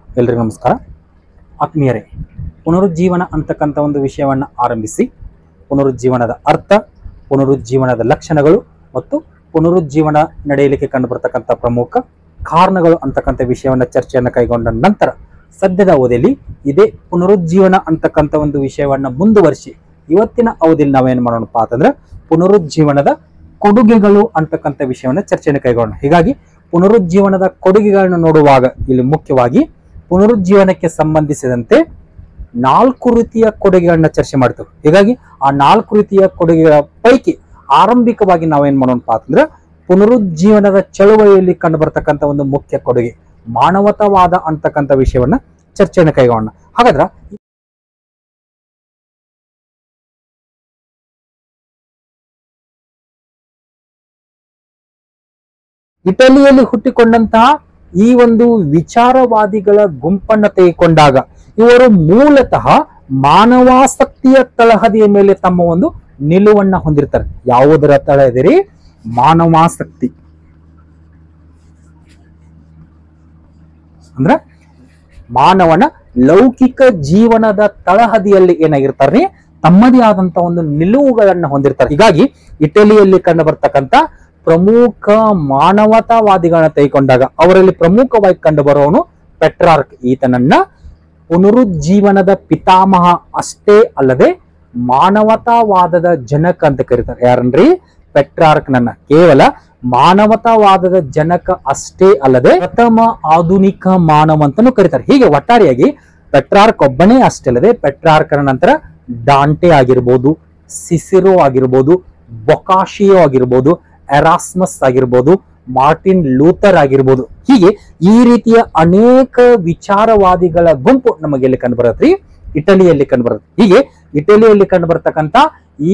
ಎಲ್ರಿಗೂ ನಮಸ್ಕಾರ. ಆತ್ಮೀಯರೇ, ಪುನರುಜ್ಜೀವನ ಅಂತಕ್ಕಂಥ ಒಂದು ವಿಷಯವನ್ನು ಆರಂಭಿಸಿ ಪುನರುಜ್ಜೀವನದ ಅರ್ಥ, ಪುನರುಜ್ಜೀವನದ ಲಕ್ಷಣಗಳು ಮತ್ತು ಪುನರುಜ್ಜೀವನ ನಡೆಯಲಿಕ್ಕೆ ಕಂಡುಬರ್ತಕ್ಕಂಥ ಪ್ರಮುಖ ಕಾರಣಗಳು ಅಂತಕ್ಕಂಥ ವಿಷಯವನ್ನು ಚರ್ಚೆಯನ್ನು ಕೈಗೊಂಡ ನಂತರ ಸದ್ಯದ ಅವಧಿಯಲ್ಲಿ ಇದೇ ಪುನರುಜ್ಜೀವನ ಅಂತಕ್ಕಂಥ ಒಂದು ವಿಷಯವನ್ನು ಮುಂದುವರಿಸಿ ಇವತ್ತಿನ ಅವಧಿಯಲ್ಲಿ ನಾವೇನು ಮಾಡೋಣಪ್ಪ ಅಂತಂದ್ರೆ ಪುನರುಜ್ಜೀವನದ ಕೊಡುಗೆಗಳು ಅಂತಕ್ಕಂಥ ವಿಷಯವನ್ನು ಚರ್ಚೆಯನ್ನು ಕೈಗೊಂಡ. ಹೀಗಾಗಿ ಪುನರುಜ್ಜೀವನದ ಕೊಡುಗೆಗಳನ್ನು ನೋಡುವಾಗ ಇಲ್ಲಿ ಮುಖ್ಯವಾಗಿ ಪುನರುಜ್ಜೀವನಕ್ಕೆ ಸಂಬಂಧಿಸಿದಂತೆ 4 ರೀತಿಯ ಕೊಡುಗೆಗಳನ್ನ ಚರ್ಚೆ ಮಾಡ್ತೇವೆ. ಹೀಗಾಗಿ ಆ 4 ರೀತಿಯ ಕೊಡುಗೆಗಳ ಪೈಕಿ ಆರಂಭಿಕವಾಗಿ ನಾವೇನ್ ಮಾಡೋಣಪ್ಪ ಅಂತಂದ್ರೆ ಪುನರುಜ್ಜೀವನದ ಚಳುವಳಿಯಲ್ಲಿ ಕಂಡು ಬರ್ತಕ್ಕಂಥ ಒಂದು ಮುಖ್ಯ ಕೊಡುಗೆ ಮಾನವತಾವಾದ ಅಂತಕ್ಕಂಥ ವಿಷಯವನ್ನ ಚರ್ಚೆಯನ್ನು ಕೈಗೊಂಡ. ಹಾಗಾದ್ರೆ ಇಟಲಿಯಲ್ಲಿ ಹುಟ್ಟಿಕೊಂಡಂತಹ ಈ ಒಂದು ವಿಚಾರವಾದಿಗಳ ಗುಂಪನ್ನು ತೆಗೆದುಕೊಂಡಾಗ ಇವರು ಮೂಲತಃ ಮಾನವಾಸಕ್ತಿಯ ತಳಹದಿಯ ಮೇಲೆ ತಮ್ಮ ಒಂದು ನಿಲುವನ್ನ ಹೊಂದಿರ್ತಾರೆ. ಯಾವುದರ ತಳಹದಿ? ಮಾನವಾಸಕ್ತಿ. ಅಂದ್ರೆ ಮಾನವನ ಲೌಕಿಕ ಜೀವನದ ತಳಹದಿಯಲ್ಲಿ ಏನಾಗಿರ್ತಾರೆ, ತಮ್ಮದೇ ಆದಂತ ಒಂದು ನಿಲುವುಗಳನ್ನ ಹೊಂದಿರ್ತಾರೆ. ಹೀಗಾಗಿ ಇಟಲಿಯಲ್ಲಿ ಕಂಡು ಬರ್ತಕ್ಕಂಥ ಪ್ರಮುಖ ಮಾನವತಾವಾದಿಗಳನ್ನ ತೆಗೆದುಕೊಂಡಾಗ ಅವರಲ್ಲಿ ಪ್ರಮುಖವಾಗಿ ಕಂಡು ಬರೋನು ಪೆಟ್ರಾರ್ಕ್. ಈತನನ್ನ ಪುನರುಜ್ಜೀವನದ ಪಿತಾಮಹ ಅಷ್ಟೇ ಅಲ್ಲದೆ ಮಾನವತಾವಾದದ ಜನಕ ಅಂತ ಕರೀತಾರೆ. ಯಾರನ್ರಿ? ಪೆಟ್ರಾರ್ಕ್ ನನ್ನ ಕೇವಲ ಮಾನವತಾವಾದದ ಜನಕ ಅಷ್ಟೇ ಅಲ್ಲದೆ ಪ್ರಥಮ ಆಧುನಿಕ ಮಾನವ ಅಂತಾನೂ ಕರೀತಾರೆ. ಹೀಗೆ ಒಟ್ಟಾರೆಯಾಗಿ ಪೆಟ್ರಾರ್ಕ್ ಒಬ್ಬನೇ ಅಷ್ಟೇ ಅಲ್ಲದೆ ಪೆಟ್ರಾರ್ಕನ ನಂತರ ಡಾಂಟೆ ಆಗಿರ್ಬೋದು, ಸಿಸಿರೋ ಆಗಿರ್ಬೋದು, ಬೊಕಾಶಿಯೋ ಆಗಿರ್ಬೋದು, ಎರಾಸ್ಮಸ್ ಆಗಿರ್ಬೋದು, ಮಾರ್ಟಿನ್ ಲೂಥರ್ ಆಗಿರ್ಬೋದು, ಹೀಗೆ ಈ ರೀತಿಯ ಅನೇಕ ವಿಚಾರವಾದಿಗಳ ಗುಂಪು ನಮಗೆ ಎಲ್ಲಿ ಕಂಡು ಬರತ್ರಿ? ಇಟಲಿಯಲ್ಲಿ ಕಂಡು ಬರುತ್ತೆ. ಹೀಗೆ ಇಟಲಿಯಲ್ಲಿ ಕಂಡು ಬರ್ತಕ್ಕಂಥ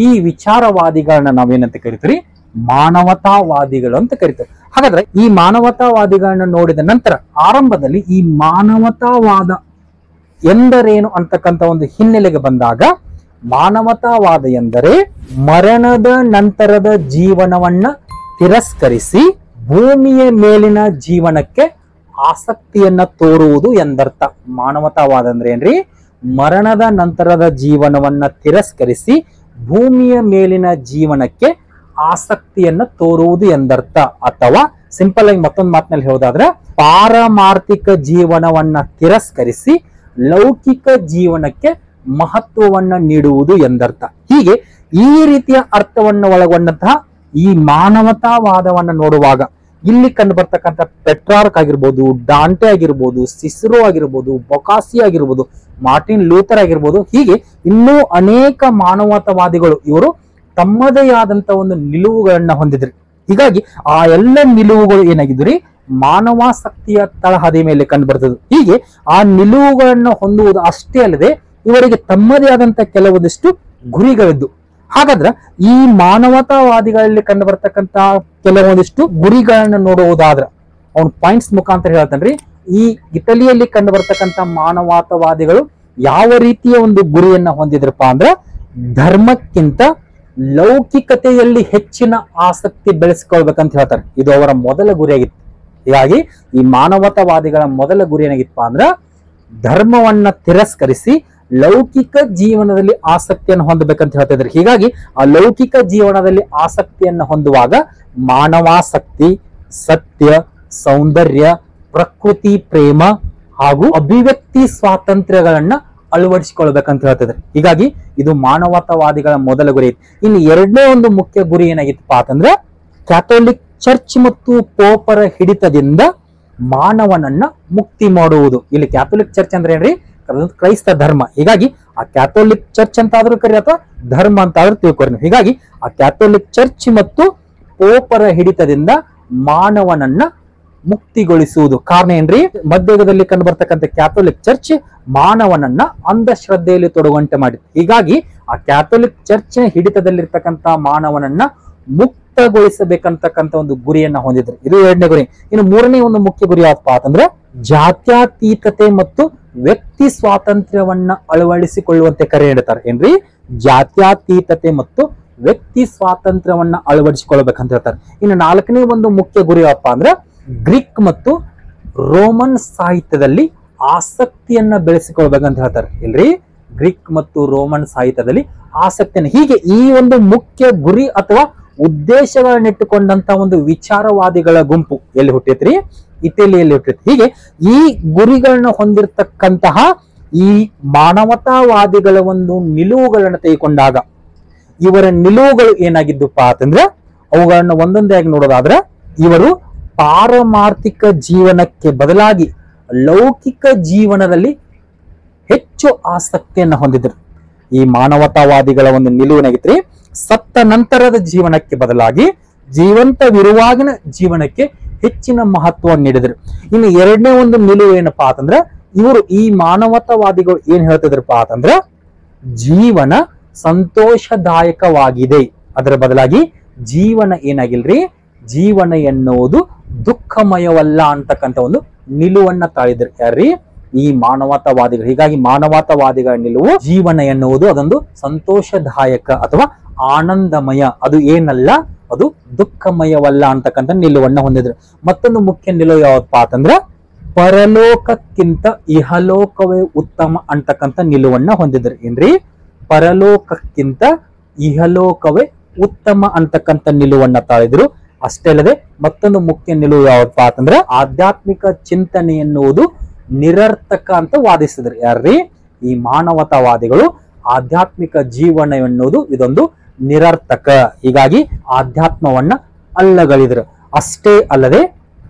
ಈ ವಿಚಾರವಾದಿಗಳನ್ನ ನಾವೇನಂತ ಕರಿತೀವಿ? ಮಾನವತಾವಾದಿಗಳು ಅಂತ ಕರಿತೀವಿ. ಹಾಗಾದ್ರೆ ಈ ಮಾನವತಾವಾದಿಗಳನ್ನ ನೋಡಿದ ನಂತರ ಆರಂಭದಲ್ಲಿ ಈ ಮಾನವತಾವಾದ ಎಂದರೇನು ಅಂತಕ್ಕಂಥ ಒಂದು ಹಿನ್ನೆಲೆಗೆ ಬಂದಾಗ, ಮಾನವತಾವಾದ ಎಂದರೆ ಮರಣದ ನಂತರದ ಜೀವನವನ್ನ ತಿರಸ್ಕರಿಸಿ ಭೂಮಿಯ ಮೇಲಿನ ಜೀವನಕ್ಕೆ ಆಸಕ್ತಿಯನ್ನ ತೋರುವುದು ಎಂದರ್ಥ. ಮಾನವತಾವಾದ ಅಂದ್ರೆ ಏನ್ರಿ? ಮರಣದ ನಂತರದ ಜೀವನವನ್ನ ತಿರಸ್ಕರಿಸಿ ಭೂಮಿಯ ಮೇಲಿನ ಜೀವನಕ್ಕೆ ಆಸಕ್ತಿಯನ್ನ ತೋರುವುದು ಎಂದರ್ಥ. ಅಥವಾ ಸಿಂಪಲ್ ಆಗಿ ಮತ್ತೊಂದು ಮಾತಿನಲ್ಲಿ ಹೇಳೋದಾದ್ರೆ ಪಾರಮಾರ್ಥಿಕ ಜೀವನವನ್ನ ತಿರಸ್ಕರಿಸಿ ಲೌಕಿಕ ಜೀವನಕ್ಕೆ ಮಹತ್ವವನ್ನ ನೀಡುವುದು ಎಂದರ್ಥ. ಹೀಗೆ ಈ ರೀತಿಯ ಅರ್ಥವನ್ನು ಒಳಗೊಂಡಂತಹ ಈ ಮಾನವತಾವಾದವನ್ನ ನೋಡುವಾಗ ಇಲ್ಲಿ ಕಂಡು ಬರ್ತಕ್ಕಂಥ ಪೆಟ್ರಾರ್ಕ್ ಆಗಿರ್ಬೋದು, ಡಾಂಟೆ ಆಗಿರ್ಬೋದು, ಸಿಸಿರೋ ಆಗಿರ್ಬೋದು, ಬೊಕಾಸಿ ಆಗಿರ್ಬೋದು, ಮಾರ್ಟಿನ್ ಲೂಥರ್ ಆಗಿರ್ಬೋದು, ಹೀಗೆ ಇನ್ನೂ ಅನೇಕ ಮಾನವತಾವಾದಿಗಳು ಇವರು ತಮ್ಮದೇ ಆದಂತ ಒಂದು ನಿಲುವುಗಳನ್ನ ಹೊಂದಿದ್ರಿ. ಹೀಗಾಗಿ ಆ ಎಲ್ಲ ನಿಲುವುಗಳು ಏನಾಗಿದ್ರಿ? ಮಾನವಾಸಕ್ತಿಯ ತಳಹದಿ ಮೇಲೆ ಕಂಡು ಬರ್ತದೆ. ಹೀಗೆ ಆ ನಿಲುವುಗಳನ್ನ ಹೊಂದುವುದು ಅಷ್ಟೇ ಅಲ್ಲದೆ ಇವರಿಗೆ ತಮ್ಮದೇ ಆದಂತ ಕೆಲವೊಂದಿಷ್ಟು ಗುರಿಗಳಿದ್ದು. ಹಾಗಾದ್ರೆ ಈ ಮಾನವತಾವಾದಿಗಳಲ್ಲಿ ಕಂಡು ಬರ್ತಕ್ಕಂತ ಕೆಲವೊಂದಿಷ್ಟು ಗುರಿಗಳನ್ನ ನೋಡುವುದಾದ್ರೆ ಅವನು ಪಾಯಿಂಟ್ಸ್ ಮುಖಾಂತರ ಹೇಳ್ತಾನ್ರಿ. ಈ ಇಟಲಿಯಲ್ಲಿ ಕಂಡು ಬರ್ತಕ್ಕಂಥ ಮಾನವತಾವಾದಿಗಳು ಯಾವ ರೀತಿಯ ಒಂದು ಗುರಿಯನ್ನ ಹೊಂದಿದ್ರಪ್ಪ ಅಂದ್ರೆ ಧರ್ಮಕ್ಕಿಂತ ಲೌಕಿಕತೆಯಲ್ಲಿ ಹೆಚ್ಚಿನ ಆಸಕ್ತಿ ಬೆಳೆಸ್ಕೊಳ್ಬೇಕಂತ ಹೇಳ್ತಾರೆ. ಇದು ಅವರ ಮೊದಲ ಗುರಿಯಾಗಿತ್ತು. ಹೀಗಾಗಿ ಈ ಮಾನವತಾವಾದಿಗಳ ಮೊದಲ ಗುರಿ ಏನಾಗಿತ್ತಪ್ಪ ಅಂದ್ರ ಧರ್ಮವನ್ನ ತಿರಸ್ಕರಿಸಿ ಲೌಕಿಕ ಜೀವನದಲ್ಲಿ ಆಸಕ್ತಿಯನ್ನು ಹೊಂದಬೇಕಂತ ಹೇಳ್ತಾ ಇದ್ದಾರೆ. ಹೀಗಾಗಿ ಆ ಲೌಕಿಕ ಜೀವನದಲ್ಲಿ ಆಸಕ್ತಿಯನ್ನು ಹೊಂದುವಾಗ ಮಾನವಾಸಕ್ತಿ, ಸತ್ಯ, ಸೌಂದರ್ಯ, ಪ್ರಕೃತಿ ಪ್ರೇಮ ಹಾಗೂ ಅಭಿವ್ಯಕ್ತಿ ಸ್ವಾತಂತ್ರ್ಯಗಳನ್ನ ಅಳವಡಿಸಿಕೊಳ್ಬೇಕಂತ ಹೇಳ್ತಿದ್ದಾರೆ. ಹೀಗಾಗಿ ಇದು ಮಾನವತಾವಾದಿಗಳ ಮೊದಲ ಗುರಿ. ಇನ್ನು ಎರಡನೇ ಒಂದು ಮುಖ್ಯ ಗುರಿ ಏನಾಗಿತ್ತಪ್ಪ ಅಂತಂದ್ರೆ ಕ್ಯಾಥೋಲಿಕ್ ಚರ್ಚ್ ಮತ್ತು ಪೋಪರ ಹಿಡಿತದಿಂದ ಮಾನವನನ್ನ ಮುಕ್ತಿ ಮಾಡುವುದು. ಇಲ್ಲಿ ಕ್ಯಾಥೋಲಿಕ್ ಚರ್ಚ್ ಅಂದ್ರೆ ಏನ್ರಿ? ಕ್ರೈಸ್ತ ಧರ್ಮ. ಹೀಗಾಗಿ ಆ ಕ್ಯಾಥೋಲಿಕ್ ಚರ್ಚ್ ಅಂತ ಆದ್ರೂ ಕರಿ ಅಥವಾ ಧರ್ಮ ಅಂತ ಆದ್ರೂ ತಿಳ್ಕೊರಿ. ಹೀಗಾಗಿ ಆ ಕ್ಯಾಥೋಲಿಕ್ ಚರ್ಚ್ ಮತ್ತು ಪೋಪರ ಹಿಡಿತದಿಂದ ಮಾನವನನ್ನ ಮುಕ್ತಿಗೊಳಿಸುವುದು. ಕಾರಣ ಏನ್ರಿ? ಮಧ್ಯಯುಗದಲ್ಲಿ ಕಂಡು ಬರ್ತಕ್ಕಂಥ ಕ್ಯಾಥೋಲಿಕ್ ಚರ್ಚ್ ಮಾನವನನ್ನ ಅಂಧಶ್ರದ್ಧೆಯಲ್ಲಿ ತೊಡಗುವಂತೆ ಮಾಡಿತ್ತು. ಹೀಗಾಗಿ ಆ ಕ್ಯಾಥೋಲಿಕ್ ಚರ್ಚ್ ಹಿಡಿತದಲ್ಲಿರ್ತಕ್ಕಂಥ ಮಾನವನನ್ನ ಮುಕ್ತಗೊಳಿಸಬೇಕಂತಕ್ಕಂಥ ಒಂದು ಗುರಿಯನ್ನ ಹೊಂದಿದ್ರು. ಇದು ಎರಡನೇ ಗುರಿ. ಇನ್ನು ಮೂರನೇ ಒಂದು ಮುಖ್ಯ ಗುರಿ ಯಾವಪ್ಪ ಅಂತಂದ್ರೆ ಜಾತ್ಯತೀತತೆ ಮತ್ತು ವ್ಯಕ್ತಿ ಸ್ವಾತಂತ್ರ್ಯವನ್ನ ಅಳವಡಿಸಿಕೊಳ್ಳುವಂತೆ ಕರೆ ನೀಡುತ್ತಾರೆ. ಏನ್ರಿ? ಜಾತ್ಯತೀತತೆ ಮತ್ತು ವ್ಯಕ್ತಿ ಸ್ವಾತಂತ್ರ್ಯವನ್ನ ಅಳವಡಿಸಿಕೊಳ್ಳಬೇಕಂತ ಹೇಳ್ತಾರೆ. ಇನ್ನು ನಾಲ್ಕನೇ ಒಂದು ಮುಖ್ಯ ಗುರಿ ಯಾವಪ್ಪ ಅಂದ್ರೆ ಗ್ರೀಕ್ ಮತ್ತು ರೋಮನ್ ಸಾಹಿತ್ಯದಲ್ಲಿ ಆಸಕ್ತಿಯನ್ನ ಬೆಳೆಸಿಕೊಳ್ಬೇಕಂತ ಹೇಳ್ತಾರೆ. ಇಲ್ರಿ ಗ್ರೀಕ್ ಮತ್ತು ರೋಮನ್ ಸಾಹಿತ್ಯದಲ್ಲಿ ಆಸಕ್ತಿಯನ್ನು, ಹೀಗೆ ಈ ಒಂದು ಮುಖ್ಯ ಗುರಿ ಅಥವಾ ಉದ್ದೇಶಗಳನ್ನಿಟ್ಟುಕೊಂಡಂತ ಒಂದು ವಿಚಾರವಾದಿಗಳ ಗುಂಪು ಎಲ್ಲಿ ಹುಟ್ಟಿತ್ರಿ? ಇಟಲಿಯಲ್ಲಿ ಹುಟ್ಟಿತ್ತು. ಹೀಗೆ ಈ ಗುರಿಗಳನ್ನ ಹೊಂದಿರತಕ್ಕಂತಹ ಈ ಮಾನವತಾವಾದಿಗಳ ಒಂದು ನಿಲುವುಗಳನ್ನ ತೆಗೆದುಕೊಂಡಾಗ ಇವರ ನಿಲುವುಗಳು ಏನಾಗಿದ್ದಪ್ಪ ಅಂತಂದ್ರೆ ಅವುಗಳನ್ನ ಒಂದೊಂದೇ ಆಗಿ ನೋಡೋದಾದ್ರೆ, ಇವರು ಪಾರಮಾರ್ಥಿಕ ಜೀವನಕ್ಕೆ ಬದಲಾಗಿ ಲೌಕಿಕ ಜೀವನದಲ್ಲಿ ಹೆಚ್ಚು ಆಸಕ್ತಿಯನ್ನು ಹೊಂದಿದ್ರು. ಈ ಮಾನವತಾವಾದಿಗಳ ಒಂದು ನಿಲುವಿನಾಗಿತ್ರಿ, ಸತ್ತ ನಂತರದ ಜೀವನಕ್ಕೆ ಬದಲಾಗಿ ಜೀವಂತವಿರುವಾಗಿನ ಜೀವನಕ್ಕೆ ಹೆಚ್ಚಿನ ಮಹತ್ವವನ್ನು ನೀಡಿದ್ರು. ಇನ್ನು ಎರಡನೇ ಒಂದು ನಿಲುವು ಏನಪ್ಪಾ ಅಂತಂದ್ರ, ಇವರು ಈ ಮಾನವತಾವಾದಿಗಳು ಏನ್ ಹೇಳ್ತಿದ್ರಪ್ಪ ಅಂತಂದ್ರ, ಜೀವನ ಸಂತೋಷದಾಯಕವಾಗಿದೆ, ಅದರ ಬದಲಾಗಿ ಜೀವನ ಏನಾಗಿಲ್ರಿ, ಜೀವನ ಎನ್ನುವುದು ದುಃಖಮಯವಲ್ಲ ಅಂತಕ್ಕಂಥ ಒಂದು ನಿಲುವನ್ನ ತಾಳಿದ್ರು. ಯಾರ್ರಿ? ಈ ಮಾನವತಾವಾದಿಗಳು. ಹೀಗಾಗಿ ಮಾನವತಾವಾದಿಗಳ ನಿಲುವು ಜೀವನ ಎನ್ನುವುದು ಅದೊಂದು ಸಂತೋಷದಾಯಕ ಅಥವಾ ಆನಂದಮಯ, ಅದು ಏನಲ್ಲ, ಅದು ದುಃಖಮಯವಲ್ಲ ಅಂತಕ್ಕಂಥ ನಿಲುವನ್ನ ಹೊಂದಿದ್ರು. ಮತ್ತೊಂದು ಮುಖ್ಯ ನಿಲುವು ಯಾವತ್ತಪ್ಪ ಅಂತಂದ್ರ, ಪರಲೋಕಕ್ಕಿಂತ ಇಹಲೋಕವೇ ಉತ್ತಮ ಅಂತಕ್ಕಂಥ ನಿಲುವನ್ನ ಹೊಂದಿದ್ರು. ಏನ್ರಿ? ಪರಲೋಕಕ್ಕಿಂತ ಇಹಲೋಕವೇ ಉತ್ತಮ ಅಂತಕ್ಕಂಥ ನಿಲುವನ್ನ ತಾಳಿದ್ರು. ಅಷ್ಟೇ ಅಲ್ಲದೆ ಮತ್ತೊಂದು ಮುಖ್ಯ ನಿಲುವು ಯಾವತ್ತಪ್ಪ ಅಂತಂದ್ರೆ, ಆಧ್ಯಾತ್ಮಿಕ ಚಿಂತನೆ ಎನ್ನುವುದು ನಿರರ್ಥಕ ಅಂತ ವಾದಿಸಿದ್ರು. ಯಾರ್ರಿ? ಈ ಮಾನವತಾವಾದಿಗಳು ಆಧ್ಯಾತ್ಮಿಕ ಜೀವನ ಎನ್ನುವುದು ಇದೊಂದು ನಿರರ್ಥಕ, ಹೀಗಾಗಿ ಆಧ್ಯಾತ್ಮವನ್ನ ಅಲ್ಲಗಳಿದ್ರು. ಅಷ್ಟೇ ಅಲ್ಲದೆ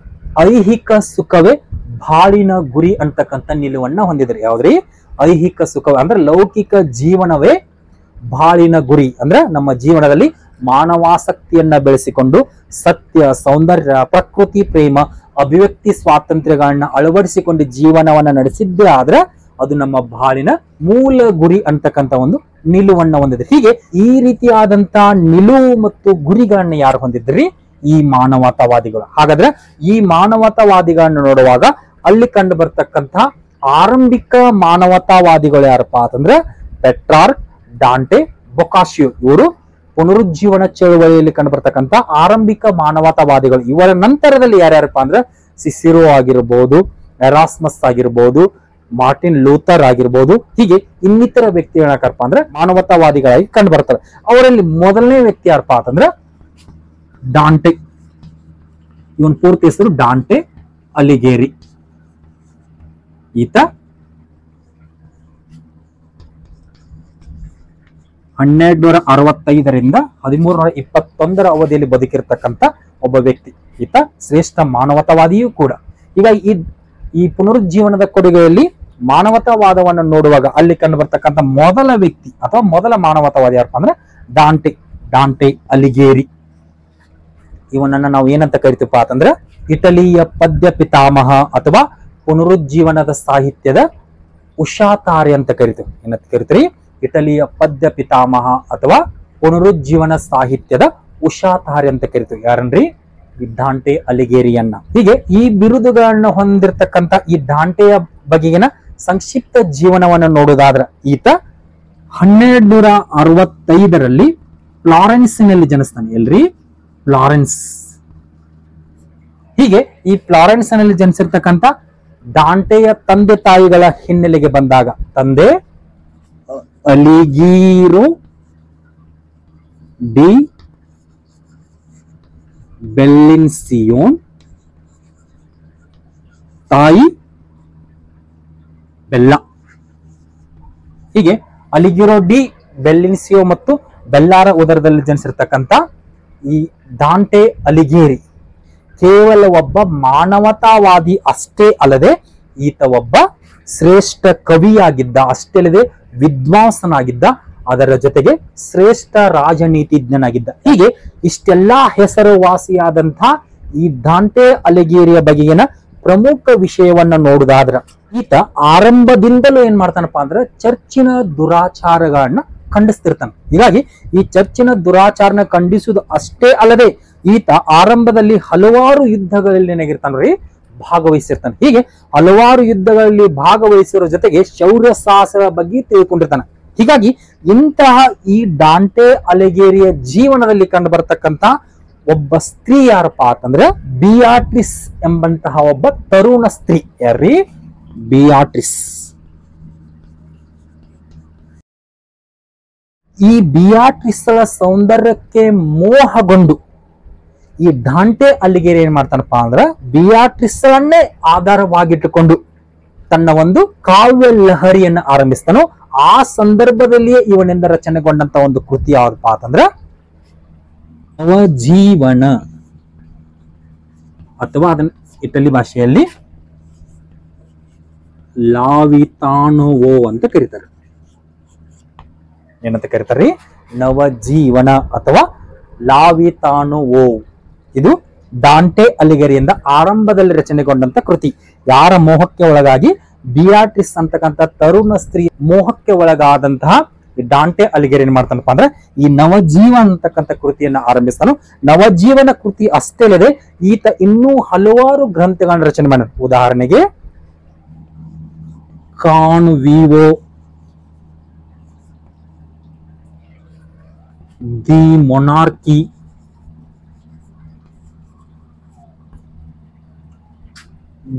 ಐಹಿಕ ಸುಖವೇ ಬಾಳಿನ ಗುರಿ ಅಂತಕ್ಕಂಥ ನಿಲುವನ್ನ ಹೊಂದಿದ್ರು. ಯಾವ್ದ್ರಿ? ಐಹಿಕ ಸುಖ ಅಂದ್ರೆ ಲೌಕಿಕ ಜೀವನವೇ ಬಾಳಿನ ಗುರಿ, ಅಂದ್ರೆ ನಮ್ಮ ಜೀವನದಲ್ಲಿ ಮಾನವಾಸಕ್ತಿಯನ್ನ ಬೆಳೆಸಿಕೊಂಡು ಸತ್ಯ, ಸೌಂದರ್ಯ, ಪ್ರಕೃತಿ ಪ್ರೇಮ, ಅಭಿವ್ಯಕ್ತಿ ಸ್ವಾತಂತ್ರ್ಯಗಳನ್ನ ಅಳವಡಿಸಿಕೊಂಡು ಜೀವನವನ್ನ ನಡೆಸಿದ್ದೇ ಆದ್ರೆ ಅದು ನಮ್ಮ ಬಾಳಿನ ಮೂಲ ಗುರಿ ಅಂತಕ್ಕಂಥ ಒಂದು ನಿಲುವನ್ನ ಹೊಂದಿದೆ. ಹೀಗೆ ಈ ರೀತಿಯಾದಂತ ನಿಲುವು ಮತ್ತು ಗುರಿಗಳನ್ನ ಯಾರು ಹೊಂದಿದ್ರಿ? ಈ ಮಾನವತಾವಾದಿಗಳು. ಹಾಗಾದ್ರೆ ಈ ಮಾನವತಾವಾದಿಗಳನ್ನ ನೋಡುವಾಗ ಅಲ್ಲಿ ಕಂಡು ಬರ್ತಕ್ಕಂಥ ಆರಂಭಿಕ ಮಾನವತಾವಾದಿಗಳು ಯಾರಪ್ಪ ಅಂತಂದ್ರೆ ಪೆಟ್ರಾರ್ಕ್, ಡಾಂಟೆ, ಬೊಕಾಶಿಯೋ. ಇವರು ಪುನರುಜ್ಜೀವನ ಚಳವಳಿಯಲ್ಲಿ ಕಂಡು ಬರ್ತಕ್ಕಂಥ ಆರಂಭಿಕ ಮಾನವತಾವಾದಿಗಳು. ಇವರ ನಂತರದಲ್ಲಿ ಯಾರ್ಯಾರಪ್ಪ ಅಂದ್ರೆ ಸಿಸಿರೋ ಆಗಿರ್ಬೋದು, ಎರಾಸ್ಮಸ್ ಆಗಿರ್ಬೋದು, ಮಾರ್ಟಿನ್ ಲೂಥರ್ ಆಗಿರ್ಬೋದು, ಹೀಗೆ ಇನ್ನಿತರ ವ್ಯಕ್ತಿಗಳಪ್ಪ ಅಂದ್ರೆ ಮಾನವತಾವಾದಿಗಳಾಗಿ ಕಂಡು ಬರ್ತಾರೆ. ಅವರಲ್ಲಿ ಮೊದಲನೇ ವ್ಯಕ್ತಿ ಯಾರಪ್ಪ ಅಂತಂದ್ರೆ ಡಾಂಟೆ. ಇವನ್ ಪೂರ್ತಿ ಹೆಸರು ಡಾಂಟೆ ಅಲಿಗೇರಿ. ಈತ 1265ರಿಂದ 1321 ಅವಧಿಯಲ್ಲಿ ಬದುಕಿರ್ತಕ್ಕಂಥ ಒಬ್ಬ ವ್ಯಕ್ತಿ. ಈತ ಶ್ರೇಷ್ಠ ಮಾನವತಾವಾದಿಯೂ ಕೂಡ. ಈಗ ಈ ಪುನರುಜ್ಜೀವನದ ಕೊಡುಗೆಯಲ್ಲಿ ಮಾನವತಾವಾದವನ್ನು ನೋಡುವಾಗ ಅಲ್ಲಿ ಕಂಡು ಬರ್ತಕ್ಕಂಥ ಮೊದಲ ವ್ಯಕ್ತಿ ಅಥವಾ ಮೊದಲ ಮಾನವತಾವಾದಿ ಯಾರಪ್ಪ ಅಂದ್ರೆ ಡಾಂಟೆ ಅಲಿಗೇರಿ. ಇವನನ್ನ ನಾವು ಏನಂತ ಕರಿತೀವಪ್ಪ ಅಂತಂದ್ರೆ ಇಟಲಿಯ ಪದ್ಯ ಪಿತಾಮಹ ಅಥವಾ ಪುನರುಜ್ಜೀವನದ ಸಾಹಿತ್ಯದ ಉಷಾತಾರಿ ಅಂತ ಕರಿತೀವಿ. ಏನಂತ ಕರಿತೀರಿ? ಇಟಲಿಯ ಪದ್ಯ ಪಿತಾಮಹ ಅಥವಾ ಪುನರುಜ್ಜೀವನ ಸಾಹಿತ್ಯದ ಉಷಾತಾರಿ ಅಂತ ಕರಿತೀವಿ. ಯಾರನ್ರಿ? ಈ ಡಾಂಟೆ ಅಲಿಗೇರಿಯನ್ನ. ಹೀಗೆ ಈ ಬಿರುದುಗಳನ್ನ ಹೊಂದಿರತಕ್ಕಂತ ಈ ಡಾಂಟೆಯ ಬಗೆಗಿನ ಸಂಕ್ಷಿಪ್ತ ಜೀವನವನ್ನು ನೋಡುವುದಾದ್ರೆ, ಈತ 1265ರಲ್ಲಿ ಫ್ಲಾರೆನ್ಸ್ನಲ್ಲಿ ಜನಿಸ್ತಾನೆ. ಎಲ್ರಿ? ಫ್ಲಾರೆನ್ಸ್. ಹೀಗೆ ಈ ಫ್ಲಾರೆನ್ಸ್ ನಲ್ಲಿ ಜನಿಸಿರ್ತಕ್ಕಂಥ ಡಾಂಟೆಯ ತಂದೆ ತಾಯಿಗಳ ಹಿನ್ನೆಲೆಗೆ ಬಂದಾಗ, ತಂದೆ ಅಲಿಗೀರೋ ಡಿ ಬೆಲ್ಲಿನ್ಸಿಯೋನ್, ತಾಯಿ ಬೆಲ್ಲ. ಹೀಗೆ ಅಲಿಗಿರೋ ಡಿ ಬೆಲ್ಲಿನ್ಸಿಯೋ ಮತ್ತು ಬೆಲ್ಲಾರ ಉದರದಲ್ಲಿ ಜನಿಸಿರ್ತಕ್ಕಂಥ ಈ ಡಾಂಟೆ ಅಲಿಗೇರಿ ಕೇವಲ ಒಬ್ಬ ಮಾನವತಾವಾದಿ ಅಷ್ಟೇ ಅಲ್ಲದೆ ಈತ ಒಬ್ಬ ಶ್ರೇಷ್ಠ ಕವಿಯಾಗಿದ್ದ, ಅಷ್ಟೇ ಅಲ್ಲದೆ ವಿದ್ವಾಂಸನಾಗಿದ್ದ, ಅದರ ಜೊತೆಗೆ ಶ್ರೇಷ್ಠ ರಾಜನೀತಿಜ್ಞನಾಗಿದ್ದ. ಹೀಗೆ ಇಷ್ಟೆಲ್ಲಾ ಹೆಸರುವಾಸಿಯಾದಂತಹ ಈ ಡಾಂಟೆ ಅಲಿಗೇರಿಯ ಬಗೆಗಿನ ಪ್ರಮುಖ ವಿಷಯವನ್ನ ನೋಡುದಾದ್ರ, ಈತ ಆರಂಭದಿಂದಲೂ ಏನ್ ಮಾಡ್ತಾನಪ್ಪ ಅಂದ್ರೆ ಚರ್ಚಿನ ದುರಾಚಾರಗಳನ್ನ ಖಂಡಿಸ್ತಿರ್ತಾನೆ. ಹೀಗಾಗಿ ಈ ಚರ್ಚಿನ ದುರಾಚಾರನ ಖಂಡಿಸುವುದು ಅಷ್ಟೇ ಅಲ್ಲದೆ ಈತ ಆರಂಭದಲ್ಲಿ ಹಲವಾರು ಯುದ್ಧಗಳಲ್ಲಿ ಏನಾಗಿರ್ತಾನ್ರಿ? ಭಾಗವಹಿಸಿರ್ತಾನೆ. ಹೀಗೆ ಹಲವಾರು ಯುದ್ಧಗಳಲ್ಲಿ ಭಾಗವಹಿಸಿರೋ ಜೊತೆಗೆ ಶೌರ್ಯ ಸಾಹಸಗಳ ಬಗ್ಗೆ ತಿಳ್ಕೊಂಡಿರ್ತಾನೆ. ಹೀಗಾಗಿ ಇಂತಹ ಈ ಡಾಂಟೆ ಅಲಿಗೇರಿಯ ಜೀವನದಲ್ಲಿ ಕಂಡು ಬರ್ತಕ್ಕಂತ ಒಬ್ಬ ಸ್ತ್ರೀ ಯಾರಪ್ಪ ಅಂತಂದ್ರೆ ಬಿಯಾಟ್ರಿಸ್ ಎಂಬಂತಹ ಒಬ್ಬ ತರುಣ ಸ್ತ್ರೀ. ಯಾರ್ರಿ? ಬಿಯಾಟ್ರಿಸ್. ಈ ಬಿಯಾಟ್ರಿಸ್ಗಳ ಸೌಂದರ್ಯಕ್ಕೆ ಮೋಹಗೊಂಡು ಈ ಡಾಂಟೆ ಅಲಿಘೇರಿ ಏನ್ ಮಾಡ್ತಾನಪ್ಪ ಅಂದ್ರ ಬಿಯಾಟ್ರಿಸ್ಗಳನ್ನೇ ಆಧಾರವಾಗಿಟ್ಟುಕೊಂಡು ತನ್ನ ಒಂದು ಕಾವ್ಯ ಲಹರಿಯನ್ನ ಆರಂಭಿಸ್ತಾನೋ. ಆ ಸಂದರ್ಭದಲ್ಲಿಯೇ ಇವನಿಂದ ರಚನೆಗೊಂಡಂತ ಒಂದು ಕೃತಿ ಯಾವ್ದಪ್ಪ ಅಂತಂದ್ರ ನವಜೀವನ, ಅಥವಾ ಅದನ್ನ ಇಟಲಿ ಭಾಷೆಯಲ್ಲಿ ಲಾವಿತಾನೋವೋ ಅಂತ ಕರೀತಾರೆ. ಏನಂತ ಕರೀತಾರ್ರಿ? ನವಜೀವನ ಅಥವಾ ಲಾವಿತಾನೋವೋ. ಇದು ಡಾಂಟೆ ಅಲಿಘೇರಿಯಿಂದ ಆರಂಭದಲ್ಲಿ ರಚನೆಗೊಂಡಂತ ಕೃತಿ. ಯಾರ ಮೋಹಕ್ಕೆ ಒಳಗಾಗಿ? ಬಿಯಾಟ್ರಿಸ್ ಅಂತಕ್ಕಂಥ ತರುಣ ಸ್ತ್ರೀ ಮೋಹಕ್ಕೆ ಒಳಗಾದಂತಹ ಡಾಂಟೆ ಅಲಿಘೇರಿ ಏನ್ ಮಾಡ್ತಾನಪ್ಪ ಅಂದ್ರೆ ಈ ನವಜೀವನ ಅಂತಕ್ಕಂಥ ಕೃತಿಯನ್ನ ಆರಂಭಿಸ್ತಾನು. ನವಜೀವನ ಕೃತಿ ಅಷ್ಟೇ ಅಲ್ಲದೆ ಈತ ಇನ್ನೂ ಹಲವಾರು ಗ್ರಂಥಗಳನ್ನ ರಚನೆ ಮಾಡ. ಉದಾಹರಣೆಗೆ ಕಾನ್ವಿವೋ, ದಿ ಮೊನಾರ್ಕಿ,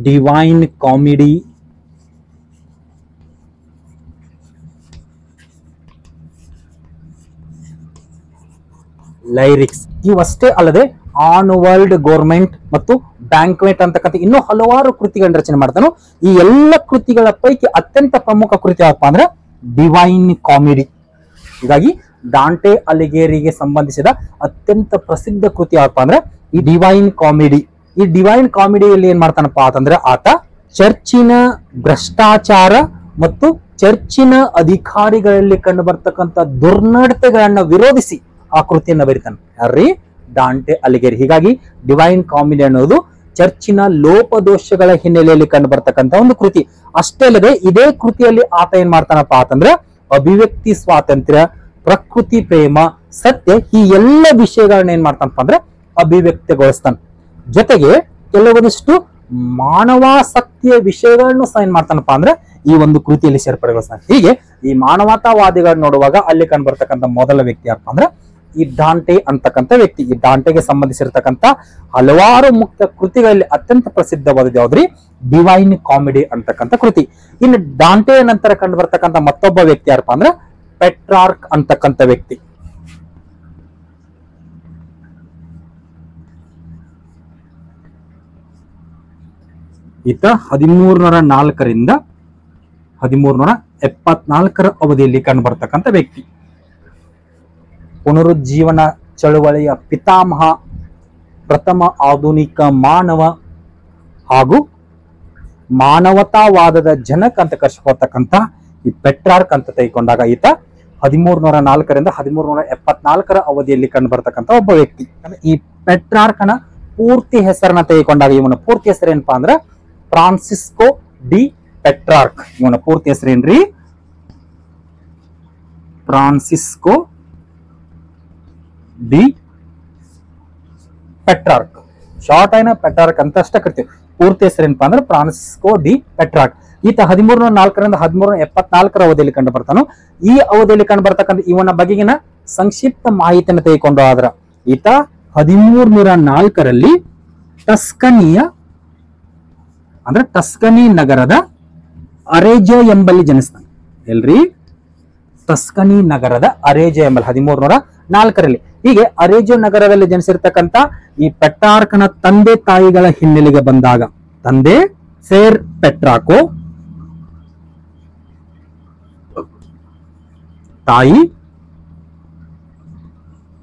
ಡಿವೈನ್ ಕಾಮಿಡಿ, ಲೈರಿಕ್ಸ್. ಇವಷ್ಟೇ ಅಲ್ಲದೆ ಆನ್ ವರ್ಲ್ಡ್ ಗೌರ್ಮೆಂಟ್ ಮತ್ತು ಬ್ಯಾಂಕ್ವೆಟ್ ಅಂತಕ್ಕಂಥ ಇನ್ನೂ ಹಲವಾರು ಕೃತಿಗಳನ್ನ ರಚನೆ ಮಾಡ್ತಾನು. ಈ ಎಲ್ಲ ಕೃತಿಗಳ ಪೈಕಿ ಅತ್ಯಂತ ಪ್ರಮುಖ ಕೃತಿ ಯಾವಪ್ಪ ಅಂದ್ರೆ ಡಿವೈನ್ ಕಾಮಿಡಿ. ಹೀಗಾಗಿ ಡಾಂಟೆ ಅಲಿಘೇರಿಗೆ ಸಂಬಂಧಿಸಿದ ಅತ್ಯಂತ ಪ್ರಸಿದ್ಧ ಕೃತಿ ಯಾವಪ್ಪ ಅಂದ್ರೆ ಈ ಡಿವೈನ್ ಕಾಮಿಡಿ. ಈ ಡಿವೈನ್ ಕಾಮಿಡಿಯಲ್ಲಿ ಏನ್ ಮಾಡ್ತಾನಪ್ಪ ಅಂತಂದ್ರೆ ಆತ ಚರ್ಚಿನ ಭ್ರಷ್ಟಾಚಾರ ಮತ್ತು ಚರ್ಚಿನ ಅಧಿಕಾರಿಗಳಲ್ಲಿ ಕಂಡು ಬರ್ತಕ್ಕಂಥ ದುರ್ನಡತೆಗಳನ್ನ ವಿರೋಧಿಸಿ ಆ ಕೃತಿಯನ್ನ ಬರೀತಾನೆ. ಯಾರ್ರಿ? ಡಾಂಟೆ ಅಲಿಘೇರಿ. ಹೀಗಾಗಿ ಡಿವೈನ್ ಕಾಮಿಡಿ ಅನ್ನೋದು ಚರ್ಚಿನ ಲೋಪದೋಷಗಳ ಹಿನ್ನೆಲೆಯಲ್ಲಿ ಕಂಡು ಬರ್ತಕ್ಕಂಥ ಒಂದು ಕೃತಿ. ಅಷ್ಟೇ ಅಲ್ಲದೆ ಇದೇ ಕೃತಿಯಲ್ಲಿ ಆತ ಏನ್ ಮಾಡ್ತಾನಪ್ಪ ಅಂತಂದ್ರೆ ಅಭಿವ್ಯಕ್ತಿ ಸ್ವಾತಂತ್ರ್ಯ, ಪ್ರಕೃತಿ ಪ್ರೇಮ, ಸತ್ಯ ಈ ಎಲ್ಲ ವಿಷಯಗಳನ್ನ ಏನ್ ಮಾಡ್ತಾನಪ್ಪ ಅಂದ್ರೆ ಅಭಿವ್ಯಕ್ತಿಗೊಳಿಸ್ತಾನೆ. ಜೊತೆಗೆ ಕೆಲವೊಂದಿಷ್ಟು ಮಾನವಾಸಕ್ತಿಯ ವಿಷಯಗಳನ್ನು ಸಹ ಏನ್ ಮಾಡ್ತಾನಪ್ಪ ಅಂದ್ರೆ ಈ ಒಂದು ಕೃತಿಯಲ್ಲಿ ಸೇರ್ಪಡೆಗೊಳಿಸ್ತಾನೆ. ಹೀಗೆ ಈ ಮಾನವತಾವಾದಿಗಳನ್ನ ನೋಡುವಾಗ ಅಲ್ಲಿ ಕಂಡು ಬರ್ತಕ್ಕಂಥ ಮೊದಲ ವ್ಯಕ್ತಿ ಯಾರಪ್ಪ ಅಂದ್ರೆ ಈ ಡಾಂಟೆ ಅಂತಕ್ಕಂಥ ವ್ಯಕ್ತಿ. ಈ ಡಾಂಟೆಗೆ ಸಂಬಂಧಿಸಿರ್ತಕ್ಕಂಥ ಹಲವಾರು ಮುಖ್ಯ ಕೃತಿಗಳಲ್ಲಿ ಅತ್ಯಂತ ಪ್ರಸಿದ್ಧವಾದದ್ದು ಯಾವ್ದ್ರಿ? ಡಿವೈನ್ ಕಾಮಿಡಿ ಅಂತಕ್ಕಂಥ ಕೃತಿ. ಇನ್ನು ಡಾಂಟೆಯ ನಂತರ ಕಂಡು ಬರ್ತಕ್ಕಂಥ ಮತ್ತೊಬ್ಬ ವ್ಯಕ್ತಿ ಯಾರಪ್ಪ ಅಂದ್ರೆ ಪೆಟ್ರಾರ್ಕ್ ಅಂತಕ್ಕಂಥ ವ್ಯಕ್ತಿ. ಈತ 1304ರಿಂದ 1374 ಅವಧಿಯಲ್ಲಿ ಕಂಡು ಬರ್ತಕ್ಕಂಥ ವ್ಯಕ್ತಿ. ಪುನರುಜ್ಜೀವನ ಚಳುವಳಿಯ ಪಿತಾಮಹ, ಪ್ರಥಮ ಆಧುನಿಕ ಮಾನವ ಹಾಗೂ ಮಾನವತಾವಾದದ ಜನಕ ಅಂತ ಕರೆಸಿಕೊಳ್ತಕ್ಕಂಥ ಈ ಪೆಟ್ರಾರ್ಕ್ ಅಂತ ತೆಗೆದುಕೊಂಡಾಗ ಈತ 1304ರಿಂದ 1374 ಅವಧಿಯಲ್ಲಿ ಕಂಡು ಬರ್ತಕ್ಕಂಥ ಒಬ್ಬ ವ್ಯಕ್ತಿ. ಈ ಪೆಟ್ರಾರ್ಕನ ಪೂರ್ತಿ ಹೆಸರನ್ನ ತೆಗೆದುಕೊಂಡಾಗ ಇವನ ಪೂರ್ತಿ ಹೆಸರು ಏನಪ್ಪಾ ಅಂದ್ರೆ ಫ್ರಾನ್ಸಿಸ್ಕೋ ಡಿ ಪೆಟ್ರಾರ್ಕ್. ಇವನ ಪೂರ್ತಿ ಹೆಸರೇನ್ರಿ? Francesco de Petrarch. ಶಾರ್ಟ್ ಆಯ್ನ ಪೆಟ್ರಾರ್ಕ್ ಅಂತ ಅಷ್ಟ ಕರಿತೀವಿ. ಪೂರ್ತಿ ಹೆಸರೇನಪ್ಪಾ ಅಂದ್ರೆ ಫ್ರಾನ್ಸಿಸ್ಕೋ ಡಿ ಪೆಟ್ರಾರ್ಕ್. ಈತ 1304ರಿಂದ 1374 ಅವಧಿಯಲ್ಲಿ ಕಂಡು ಬರ್ತಾನು. ಈ ಅವಧಿಯಲ್ಲಿ ಕಂಡು ಬರ್ತಕ್ಕಂಥ ಇವನ ಬಗೆಗಿನ ಸಂಕ್ಷಿಪ್ತ ಮಾಹಿತಿಯನ್ನು ತೆಗೆದುಕೊಂಡು ಆದ್ರ ಈತ 1304ರಲ್ಲಿ ಟಸ್ಕನಿಯ ಅಂದ್ರೆ ಟಸ್ಕನಿ ನಗರದ ಅರೇಜೋ ಎಂಬಲ್ಲಿ ಜನಿಸ್ತಾನೆ. ಎಲ್ರಿ? ಟಸ್ಕನಿ ನಗರದ ಅರೇಜೋ ಎಂಬಲ್ಲಿ 1304ರಲ್ಲಿ. ಹೀಗೆ ಅರೇಜೋ ನಗರದಲ್ಲಿ ಜನಿಸಿರ್ತಕ್ಕಂಥ ಈ ಪೆಟ್ರಾರ್ಕನ ತಂದೆ ತಾಯಿಗಳ ಹಿನ್ನೆಲೆಗೆ ಬಂದಾಗ ತಂದೆ ಸೇರ್ ಪೆಟ್ರಾಕೋ, ತಾಯಿ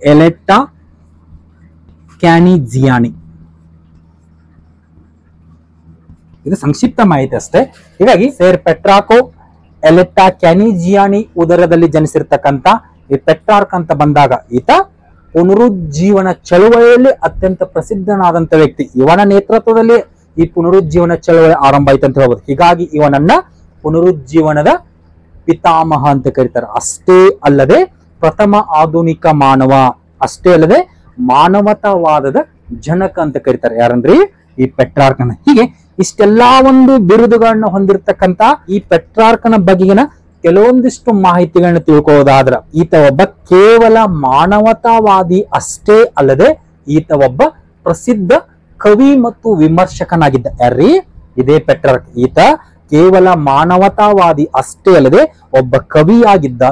ಎಲೆಟ್ಟಾ ಕ್ಯಾನಿಜಿಯಾನಿ. ಇದು ಸಂಕ್ಷಿಪ್ತ ಮಾಹಿತಿ ಅಷ್ಟೇ. ಹೀಗಾಗಿ ಸೇರ್ ಪೆಟ್ರಾಕೋ, ಎಲೆಟ್ಟಾ ಕ್ಯಾನಿಜಿಯಾನಿ ಉದರದಲ್ಲಿ ಜನಿಸಿರ್ತಕ್ಕಂಥ ಈ ಪೆಟ್ರಾರ್ಕ್ ಅಂತ ಬಂದಾಗ ಈತ ಪುನರುಜ್ಜೀವನ ಚಳುವಳಿಯಲ್ಲಿ ಅತ್ಯಂತ ಪ್ರಸಿದ್ಧನಾದಂತ ವ್ಯಕ್ತಿ. ಇವನ ನೇತೃತ್ವದಲ್ಲಿ ಈ ಪುನರುಜ್ಜೀವನ ಚಳುವಳಿ ಆರಂಭ ಆಯ್ತು ಅಂತ ಹೇಳ್ಬೋದು. ಹೀಗಾಗಿ ಇವನನ್ನ ಪುನರುಜ್ಜೀವನದ ಪಿತಾಮಹ ಅಂತ ಕರೀತಾರೆ. ಅಷ್ಟೇ ಅಲ್ಲದೆ ಪ್ರಥಮ ಆಧುನಿಕ ಮಾನವ, ಅಷ್ಟೇ ಅಲ್ಲದೆ ಮಾನವತಾವಾದದ ಜನಕ ಅಂತ ಕರೀತಾರೆ. ಯಾರಂದ್ರಿ? ಈ ಪೆಟ್ರಾರ್ಕನ. ಹೀಗೆ ಇಷ್ಟೆಲ್ಲಾ ಒಂದು ಬಿರುದುಗಳನ್ನ ಹೊಂದಿರತಕ್ಕಂತ ಈ ಪೆಟ್ರಾರ್ಕನ ಬಗೆಗಿನ ಕೆಲವೊಂದಿಷ್ಟು ಮಾಹಿತಿಗಳನ್ನ ತಿಳ್ಕೊಳ್ಳೋದಾದ್ರ ಈತ ಒಬ್ಬ ಕೇವಲ ಮಾನವತಾವಾದಿ ಅಷ್ಟೇ ಅಲ್ಲದೆ ಈತ ಒಬ್ಬ ಪ್ರಸಿದ್ಧ ಕವಿ ಮತ್ತು ವಿಮರ್ಶಕನಾಗಿದ್ದ. ಯಾರ್ರೀ? ಇದೇ ಪೆಟ್ರಾರ್ಕ್. ಈತ ಕೇವಲ ಮಾನವತಾವಾದಿ ಅಷ್ಟೇ ಅಲ್ಲದೆ ಒಬ್ಬ ಕವಿಯಾಗಿದ್ದ,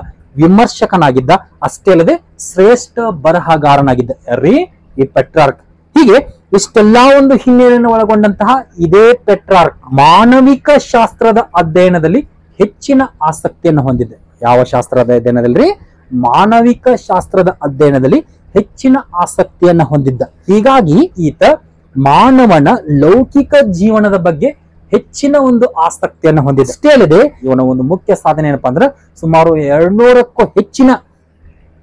ವಿಮರ್ಶಕನಾಗಿದ್ದ, ಅಷ್ಟೇ ಅಲ್ಲದೆ ಶ್ರೇಷ್ಠ ಬರಹಗಾರನಾಗಿದ್ದ ಯಾರ್ರೀ ಈ ಪೆಟ್ರಾರ್ಕ್. ಹೀಗೆ ಇಷ್ಟೆಲ್ಲಾ ಒಂದು ಹಿನ್ನೆಲೆಯನ್ನು ಒಳಗೊಂಡಂತಹ ಇದೇ ಪೆಟ್ರಾರ್ಕ್ ಮಾನವಿಕ ಶಾಸ್ತ್ರದ ಅಧ್ಯಯನದಲ್ಲಿ ಹೆಚ್ಚಿನ ಆಸಕ್ತಿಯನ್ನು ಹೊಂದಿದೆ. ಯಾವ ಶಾಸ್ತ್ರದ ಅಧ್ಯಯನದಲ್ಲಿ? ಮಾನವಿಕ ಶಾಸ್ತ್ರದ ಅಧ್ಯಯನದಲ್ಲಿ ಹೆಚ್ಚಿನ ಆಸಕ್ತಿಯನ್ನ ಹೊಂದಿದ್ದ. ಹೀಗಾಗಿ ಈತ ಮಾನವನ ಲೌಕಿಕ ಜೀವನದ ಬಗ್ಗೆ ಹೆಚ್ಚಿನ ಒಂದು ಆಸಕ್ತಿಯನ್ನು ಹೊಂದಿದೆ. ಅಷ್ಟೇ ಅಲ್ಲದೆ ಇವನ ಒಂದು ಮುಖ್ಯ ಸಾಧನೆ ಏನಪ್ಪಾ ಅಂದ್ರೆ ಸುಮಾರು 200ಕ್ಕೂ ಹೆಚ್ಚಿನ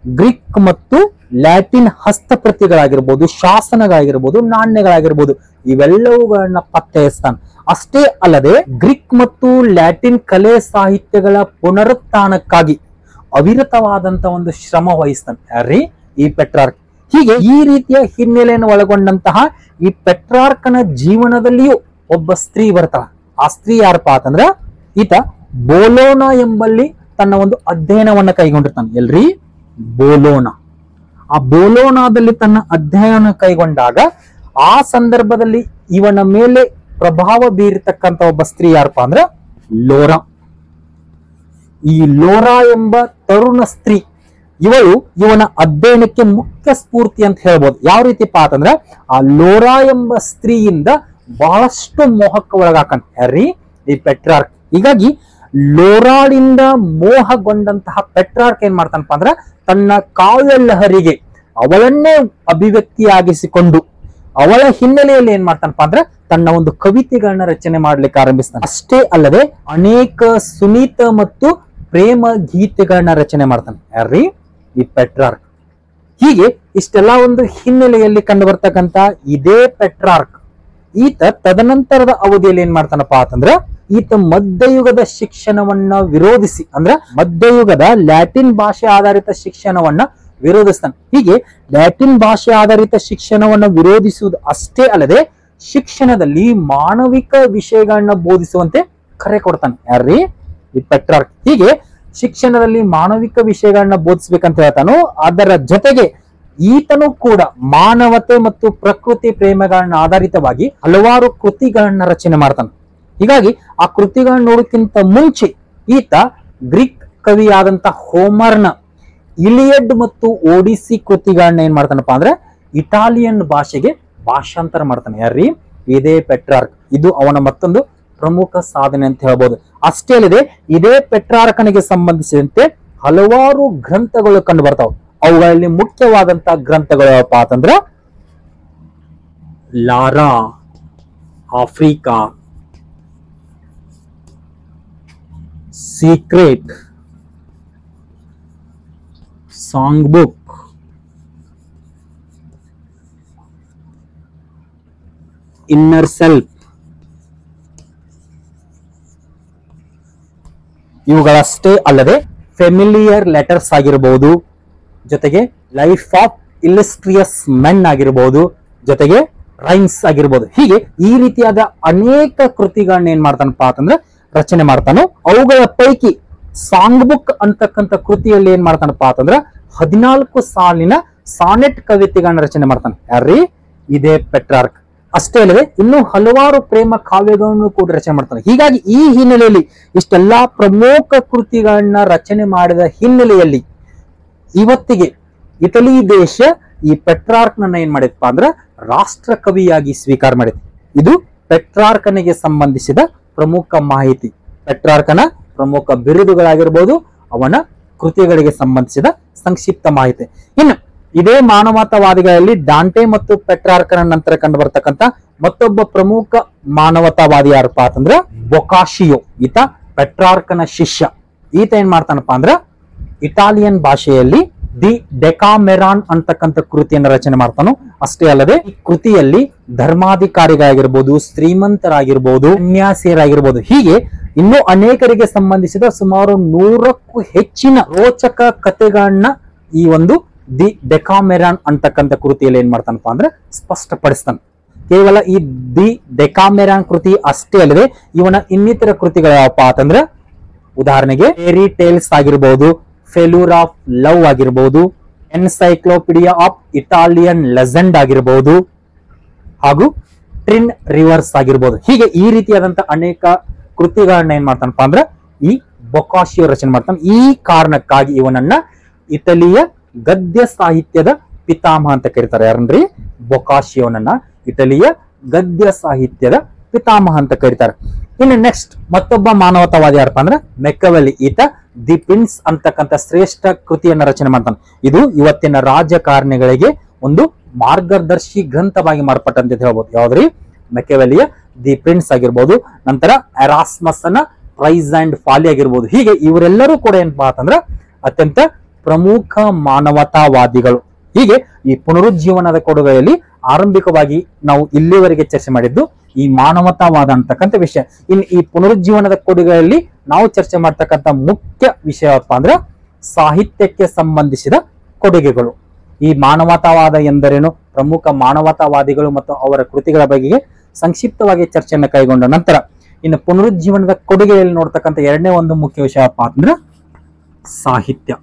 ಗ್ರೀಕ್ ಮತ್ತು ಲ್ಯಾಟಿನ್ ಹಸ್ತಪ್ರತಿಗಳಾಗಿರ್ಬೋದು, ಶಾಸನಗಳಾಗಿರ್ಬೋದು, ನಾಣ್ಯಗಳಾಗಿರ್ಬೋದು, ಇವೆಲ್ಲವುಗಳನ್ನ ಪತ್ತೆ ಹಚ್ತಾನೆ. ಅಷ್ಟೇ ಅಲ್ಲದೆ ಗ್ರೀಕ್ ಮತ್ತು ಲ್ಯಾಟಿನ್ ಕಲೆ ಸಾಹಿತ್ಯಗಳ ಪುನರುತ್ಥಾನಕ್ಕಾಗಿ ಅವಿರತವಾದಂತ ಒಂದು ಶ್ರಮ ವಹಿಸ್ತಾನೆ ಯಾರ್ರೀ ಈ ಪೆಟ್ರಾರ್ಕ್. ಹೀಗೆ ಈ ರೀತಿಯ ಹಿನ್ನೆಲೆಯನ್ನು ಒಳಗೊಂಡಂತಹ ಈ ಪೆಟ್ರಾರ್ಕನ ಜೀವನದಲ್ಲಿಯೂ ಒಬ್ಬ ಸ್ತ್ರೀ ಬರ್ತಾಳ. ಆ ಸ್ತ್ರೀ ಯಾರಪ್ಪ ಅಂತಂದ್ರ ಈತ ಬೋಲೋನಾ ಎಂಬಲ್ಲಿ ತನ್ನ ಒಂದು ಅಧ್ಯಯನವನ್ನ ಕೈಗೊಂಡಿರ್ತಾನೆ. ಎಲ್ರಿ? ಬೋಲೋನಾ. ಆ ಬೋಲೋನಾದಲ್ಲಿ ತನ್ನ ಅಧ್ಯಯನ ಕೈಗೊಂಡಾಗ ಆ ಸಂದರ್ಭದಲ್ಲಿ ಇವನ ಮೇಲೆ ಪ್ರಭಾವ ಬೀರಿರ್ತಕ್ಕಂಥ ಒಬ್ಬ ಸ್ತ್ರೀ ಯಾರಪ್ಪ ಅಂದ್ರ ಲೋರಾ. ಈ ಲೋರಾ ಎಂಬ ತರುಣ ಸ್ತ್ರೀ ಇವಳು ಇವನ ಅಧ್ಯಯನಕ್ಕೆ ಮುಖ್ಯ ಸ್ಫೂರ್ತಿ ಅಂತ ಹೇಳ್ಬೋದು. ಯಾವ ರೀತಿಪ್ಪ ಅಂತಂದ್ರ ಆ ಲೋರಾ ಎಂಬ ಸ್ತ್ರೀಯಿಂದ ಬಹಳಷ್ಟು ಮೋಹಕ್ಕೆ ಒಳಗಾಕಂತ ಯಾರ್ರೀ ಈ ಪೆಟ್ರಾರ್ಕ್. ಹೀಗಾಗಿ ಲೋರಾಳಿಂದ ಮೋಹಗೊಂಡಂತಹ ಪೆಟ್ರಾರ್ಕ್ ಏನ್ ಮಾಡ್ತಾನಪ್ಪ ಅಂದ್ರ ತನ್ನ ಕಾವ್ಯ ಲಹರಿಗೆ ಅವಳನ್ನೇ ಅಭಿವ್ಯಕ್ತಿಯಾಗಿಸಿಕೊಂಡು ಅವಳ ಹಿನ್ನೆಲೆಯಲ್ಲಿ ಏನ್ ಮಾಡ್ತಾನಪ್ಪ ಅಂದ್ರ ತನ್ನ ಒಂದು ಕವಿತೆಗಳನ್ನ ರಚನೆ ಮಾಡ್ಲಿಕ್ಕೆ ಆರಂಭಿಸ್ತಾನೆ. ಅಷ್ಟೇ ಅಲ್ಲದೆ ಅನೇಕ ಸುನೀತ ಮತ್ತು ಪ್ರೇಮ ಗೀತೆಗಳನ್ನ ರಚನೆ ಮಾಡ್ತಾನೆ ಯಾರ್ರೀ ಈ ಪೆಟ್ರಾರ್ಕ್. ಹೀಗೆ ಇಷ್ಟೆಲ್ಲಾ ಒಂದು ಹಿನ್ನೆಲೆಯಲ್ಲಿ ಕಂಡು ಬರ್ತಕ್ಕಂತ ಇದೇ ಪೆಟ್ರಾರ್ಕ್ ಈತ ತದನಂತರದ ಅವಧಿಯಲ್ಲಿ ಏನ್ ಮಾಡ್ತಾನಪ್ಪ ಅಂತಂದ್ರ ಈತ ಮಧ್ಯಯುಗದ ಶಿಕ್ಷಣವನ್ನ ವಿರೋಧಿಸಿ, ಅಂದ್ರ ಮಧ್ಯಯುಗದ ಲ್ಯಾಟಿನ್ ಭಾಷೆ ಆಧಾರಿತ ಶಿಕ್ಷಣವನ್ನ ವಿರೋಧಿಸ್ತಾನೆ. ಹೀಗೆ ಲ್ಯಾಟಿನ್ ಭಾಷೆ ಆಧಾರಿತ ಶಿಕ್ಷಣವನ್ನ ವಿರೋಧಿಸುವುದು ಅಷ್ಟೇ ಅಲ್ಲದೆ ಶಿಕ್ಷಣದಲ್ಲಿ ಮಾನವಿಕ ವಿಷಯಗಳನ್ನ ಬೋಧಿಸುವಂತೆ ಕರೆ ಕೊಡ್ತಾನೆ ಯಾರ್ರೀ ಈ ಪೆಟ್ರಾರ್ಕ್. ಹೀಗೆ ಶಿಕ್ಷಣದಲ್ಲಿ ಮಾನವಿಕ ವಿಷಯಗಳನ್ನ ಬೋಧಿಸ್ಬೇಕಂತ ಹೇಳ್ತಾನೋ ಅದರ ಜೊತೆಗೆ ಈತನು ಕೂಡ ಮಾನವತೆ ಮತ್ತು ಪ್ರಕೃತಿ ಪ್ರೇಮಗಳನ್ನ ಆಧಾರಿತವಾಗಿ ಹಲವಾರು ಕೃತಿಗಳನ್ನ ರಚನೆ ಮಾಡ್ತಾನೆ. ಹೀಗಾಗಿ ಆ ಕೃತಿಗಳನ್ನ ನೋಡೋಕ್ಕಿಂತ ಮುಂಚೆ ಈತ ಗ್ರೀಕ್ ಕವಿಯಾದಂತ ಹೋಮರ್ನ ಇಲಿಯಡ್ ಮತ್ತು ಓಡಿಸಿ ಕೃತಿಗಳನ್ನ ಏನ್ ಮಾಡ್ತಾನಪ್ಪ ಅಂದ್ರೆ ಇಟಾಲಿಯನ್ ಭಾಷೆಗೆ ಭಾಷಾಂತರ ಮಾಡ್ತಾನೆ ಯಾರ್ರೀ ಇದೇ ಪೆಟ್ರಾರ್ಕ್. ಇದು ಅವನ ಮತ್ತೊಂದು ಪ್ರಮುಖ ಸಾಧನೆ ಅಂತ ಹೇಳ್ಬೋದು. ಅಷ್ಟೇ ಅಲ್ಲದೆ ಇದೇ ಪೆಟ್ರಾರ್ಕನಿಗೆ ಸಂಬಂಧಿಸಿದಂತೆ ಹಲವಾರು ಗ್ರಂಥಗಳು ಕಂಡು ಬರ್ತಾವ. ಅವುಗಳಲ್ಲಿ ಮುಖ್ಯವಾದಂತಹ ಗ್ರಂಥಗಳು ಯಾವಪ್ಪ ಅಂತಂದ್ರ Laura, Africa, secret, song book, inner self, ಇವುಗಳಷ್ಟೇ ಅಲ್ಲದೆ ಫೆಮಿಲಿಯರ್ ಲೆಟರ್ಸ್ ಆಗಿರಬಹುದು, ಜೊತೆಗೆ ಲೈಫ್ ಆಫ್ ಇಲಿಸ್ಟ್ರಿಯಸ್ ಮೆನ್ ಆಗಿರಬಹುದು, ಜೊತೆಗೆ ರೈಮ್ಸ್ ಆಗಿರ್ಬೋದು. ಹೀಗೆ ಈ ರೀತಿಯಾದ ಅನೇಕ ಕೃತಿಗಳನ್ನ ಏನ್ ಮಾಡ್ತಾನಪ್ಪ ಅಂತಂದ್ರೆ ರಚನೆ ಮಾಡ್ತಾನೋ. ಅವುಗಳ ಪೈಕಿ ಸಾಂಗ್ ಬುಕ್ ಅಂತಕ್ಕಂಥ ಕೃತಿಯಲ್ಲಿ ಏನ್ ಮಾಡ್ತಾನಪ್ಪ ಅಂತಂದ್ರ 14 ಸಾಲಿನ ಸಾನೆಟ್ ಕವಿತೆಗಳನ್ನ ರಚನೆ ಮಾಡ್ತಾನೆ ಯಾರ್ರೀ ಇದೇ ಪೆಟ್ರಾರ್ಕ್. ಅಷ್ಟೇ ಅಲ್ಲದೆ ಇನ್ನು ಹಲವಾರು ಪ್ರೇಮ ಕಾವ್ಯಗಳನ್ನು ಕೂಡ ರಚನೆ ಮಾಡ್ತಾನೆ. ಹೀಗಾಗಿ ಈ ಹಿನ್ನೆಲೆಯಲ್ಲಿ ಇಷ್ಟೆಲ್ಲಾ ಪ್ರಮುಖ ಕೃತಿಗಳನ್ನ ರಚನೆ ಮಾಡಿದ ಹಿನ್ನೆಲೆಯಲ್ಲಿ ಇವತ್ತಿಗೆ ಇಟಲಿ ದೇಶ ಈ ಪೆಟ್ರಾರ್ಕ್ನ ಏನ್ ಮಾಡಿದಪ್ಪ ಅಂದ್ರ ರಾಷ್ಟ್ರ ಕವಿಯಾಗಿ ಸ್ವೀಕಾರ ಮಾಡಿದೆ. ಇದು ಪೆಟ್ರಾರ್ಕನಿಗೆ ಸಂಬಂಧಿಸಿದ ಪ್ರಮುಖ ಮಾಹಿತಿ. ಪೆಟ್ರಾರ್ಕನ ಪ್ರಮುಖ ಬಿರುದುಗಳಾಗಿರ್ಬೋದು, ಅವನ ಕೃತಿಗಳಿಗೆ ಸಂಬಂಧಿಸಿದ ಸಂಕ್ಷಿಪ್ತ ಮಾಹಿತಿ. ಇನ್ನು ಇದೇ ಮಾನವತಾವಾದಿಗಳಲ್ಲಿ ಡಾಂಟೆ ಮತ್ತು ಪೆಟ್ರಾರ್ಕನ ನಂತರ ಕಂಡು ಬರ್ತಕ್ಕಂಥ ಮತ್ತೊಬ್ಬ ಪ್ರಮುಖ ಮಾನವತಾವಾದಿ ಯಾರಪ್ಪ ಅಂತಂದ್ರ ಬೊಕಾಶಿಯೋ. ಈತ ಪೆಟ್ರಾರ್ಕನ ಶಿಷ್ಯ. ಈತ ಏನ್ ಮಾಡ್ತಾನಪ್ಪ ಅಂದ್ರ ಇಟಾಲಿಯನ್ ಭಾಷೆಯಲ್ಲಿ ದಿ ಡೆಕಾಮೆರಾನ್ ಅಂತಕ್ಕಂಥ ಕೃತಿಯನ್ನು ರಚನೆ ಮಾಡ್ತಾನು. ಅಷ್ಟೇ ಅಲ್ಲದೆ ಈ ಕೃತಿಯಲ್ಲಿ ಧರ್ಮಾಧಿಕಾರಿಗಳಾಗಿರ್ಬೋದು, ಶ್ರೀಮಂತರಾಗಿರ್ಬೋದು, ಸನ್ಯಾಸಿಯರಾಗಿರ್ಬೋದು, ಹೀಗೆ ಇನ್ನೂ ಅನೇಕರಿಗೆ ಸಂಬಂಧಿಸಿದ ಸುಮಾರು 100ಕ್ಕೂ ಹೆಚ್ಚಿನ ರೋಚಕ ಕಥೆಗಳನ್ನ ಈ ಒಂದು ದಿ ಡೆಕಾಮೆರಾನ್ ಅಂತಕ್ಕಂಥ ಕೃತಿಯಲ್ಲಿ ಏನ್ ಮಾಡ್ತಾನಪ್ಪ ಅಂದ್ರೆ ಸ್ಪಷ್ಟಪಡಿಸ್ತಾನೆ. ಕೇವಲ ಈ ದಿ ಡೆಕಾಮೆರಾನ್ ಕೃತಿ ಅಷ್ಟೇ ಅಲ್ಲದೆ ಇವನ ಇನ್ನಿತರ ಕೃತಿಗಳು ಯಾವಪ್ಪ ಅಂತಂದ್ರೆ ಉದಾಹರಣೆಗೆ ಫೇರಿ ಟೇಲ್ಸ್ ಆಗಿರ್ಬೋದು, ಫೇಲ್ಯೂರ್ ಆಫ್ ಲವ್ ಆಗಿರ್ಬೋದು, ಎನ್ಸೈಕ್ಲೋಪೀಡಿಯಾ ಆಫ್ ಇಟಾಲಿಯನ್ ಲೆಜೆಂಡ್ ಆಗಿರ್ಬೋದು, ಹಾಗೂ ಟ್ರಿನ್ ರಿವರ್ಸ್ ಆಗಿರ್ಬೋದು. ಹೀಗೆ ಈ ರೀತಿಯಾದಂತಹ ಅನೇಕ ಕೃತಿಗಳನ್ನ ಏನ್ ಮಾಡ್ತಾನಪ್ಪ ಅಂದ್ರೆ ಈ ಬೊಕಾಶಿಯೋ ರಚನೆ ಮಾಡ್ತಾನೆ. ಈ ಕಾರಣಕ್ಕಾಗಿ ಇವನನ್ನ ಇಟಲಿಯ ಗದ್ಯ ಸಾಹಿತ್ಯದ ಪಿತಾಮಹ ಅಂತ ಕರೀತಾರೆ. ಯಾರನ್ರಿ? ಬೊಕಾಶಿಯೋನನ್ನ ಇಟಲಿಯ ಗದ್ಯ ಸಾಹಿತ್ಯದ ಪಿತಾಮಹ ಅಂತ ಕರೀತಾರೆ. ಇನ್ನು ನೆಕ್ಸ್ಟ್ ಮತ್ತೊಬ್ಬ ಮಾನವತಾವಾದಿ ಯಾರಪ್ಪ ಅಂದ್ರೆ ಮೆಕವೆಲಿ. ಈತ ದಿ ಪ್ರಿನ್ಸ್ ಅಂತಕ್ಕಂಥ ಶ್ರೇಷ್ಠ ಕೃತಿಯನ್ನ ರಚನೆ ಮಾಡ್ತಾನೆ. ಇದು ಇವತ್ತಿನ ರಾಜಕಾರಣಿಗಳಿಗೆ ಒಂದು ಮಾರ್ಗದರ್ಶಿ ಗ್ರಂಥವಾಗಿ ಮಾರ್ಪಟ್ಟಂತ ಹೇಳ್ಬೋದು. ಯಾವ್ದ್ರಿ? ಮೆಕವೆಲಿಯ ದಿ ಪ್ರಿನ್ಸ್ ಆಗಿರ್ಬೋದು, ನಂತರ ಎರಾಸ್ಮಸ್ ನ ಪ್ರೈಸ್ ಅಂಡ್ ಫಾಲಿ ಆಗಿರ್ಬೋದು. ಹೀಗೆ ಇವರೆಲ್ಲರೂ ಕೂಡ ಏನಪ್ಪಾ ಅಂತಂದ್ರೆ ಅತ್ಯಂತ ಪ್ರಮುಖ ಮಾನವತಾವಾದಿಗಳು. ಹೀಗೆ ಈ ಪುನರುಜ್ಜೀವನದ ಕೊಡುಗೆಯಲ್ಲಿ ಆರಂಭಿಕವಾಗಿ ನಾವು ಇಲ್ಲಿವರೆಗೆ ಚರ್ಚೆ ಮಾಡಿದ್ದು ಈ ಮಾನವತಾವಾದ ಅಂತಕ್ಕಂಥ ವಿಷಯ. ಇನ್ನು ಈ ಪುನರುಜ್ಜೀವನದ ಕೊಡುಗೆಯಲ್ಲಿ ನಾವು ಚರ್ಚೆ ಮಾಡ್ತಕ್ಕಂಥ ಮುಖ್ಯ ವಿಷಯಪ್ಪ ಅಂದ್ರೆ ಸಾಹಿತ್ಯಕ್ಕೆ ಸಂಬಂಧಿಸಿದ ಕೊಡುಗೆಗಳು. ಈ ಮಾನವತಾವಾದ ಎಂದರೇನು, ಪ್ರಮುಖ ಮಾನವತಾವಾದಿಗಳು ಮತ್ತು ಅವರ ಕೃತಿಗಳ ಬಗೆಗೆ ಸಂಕ್ಷಿಪ್ತವಾಗಿ ಚರ್ಚೆಯನ್ನು ಕೈಗೊಂಡ ನಂತರ ಇನ್ನು ಪುನರುಜ್ಜೀವನದ ಕೊಡುಗೆಯಲ್ಲಿ ನೋಡ್ತಕ್ಕಂಥ ಎರಡನೇ ಒಂದು ಮುಖ್ಯ ವಿಷಯಪ್ಪ ಅಂದ್ರೆ ಸಾಹಿತ್ಯ.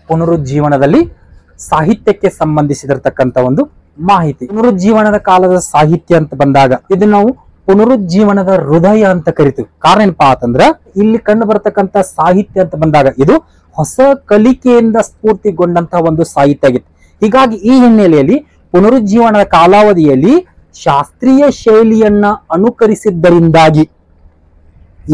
ಪುನರುಜ್ಜೀವನದಲ್ಲಿ ಸಾಹಿತ್ಯಕ್ಕೆ ಸಂಬಂಧಿಸಿದಿರತಕ್ಕಂಥ ಒಂದು ಮಾಹಿತಿ. ಪುನರುಜ್ಜೀವನದ ಕಾಲದ ಸಾಹಿತ್ಯ ಅಂತ ಬಂದಾಗ ಇದು ನಾವು ಪುನರುಜ್ಜೀವನದ ಹೃದಯ ಅಂತ ಕರಿತೀವಿ. ಕಾರಣ ಏನಪ್ಪಾ ಅಂತಂದ್ರ ಇಲ್ಲಿ ಕಂಡು ಬರತಕ್ಕಂತ ಸಾಹಿತ್ಯ ಅಂತ ಬಂದಾಗ ಇದು ಹೊಸ ಕಲಿಕೆಯಿಂದ ಸ್ಫೂರ್ತಿಗೊಂಡಂತಹ ಒಂದು ಸಾಹಿತ್ಯ ಆಗಿತ್ತು. ಹೀಗಾಗಿ ಈ ಹಿನ್ನೆಲೆಯಲ್ಲಿ ಪುನರುಜ್ಜೀವನದ ಕಾಲಾವಧಿಯಲ್ಲಿ ಶಾಸ್ತ್ರೀಯ ಶೈಲಿಯನ್ನ ಅನುಕರಿಸಿದ್ದರಿಂದಾಗಿ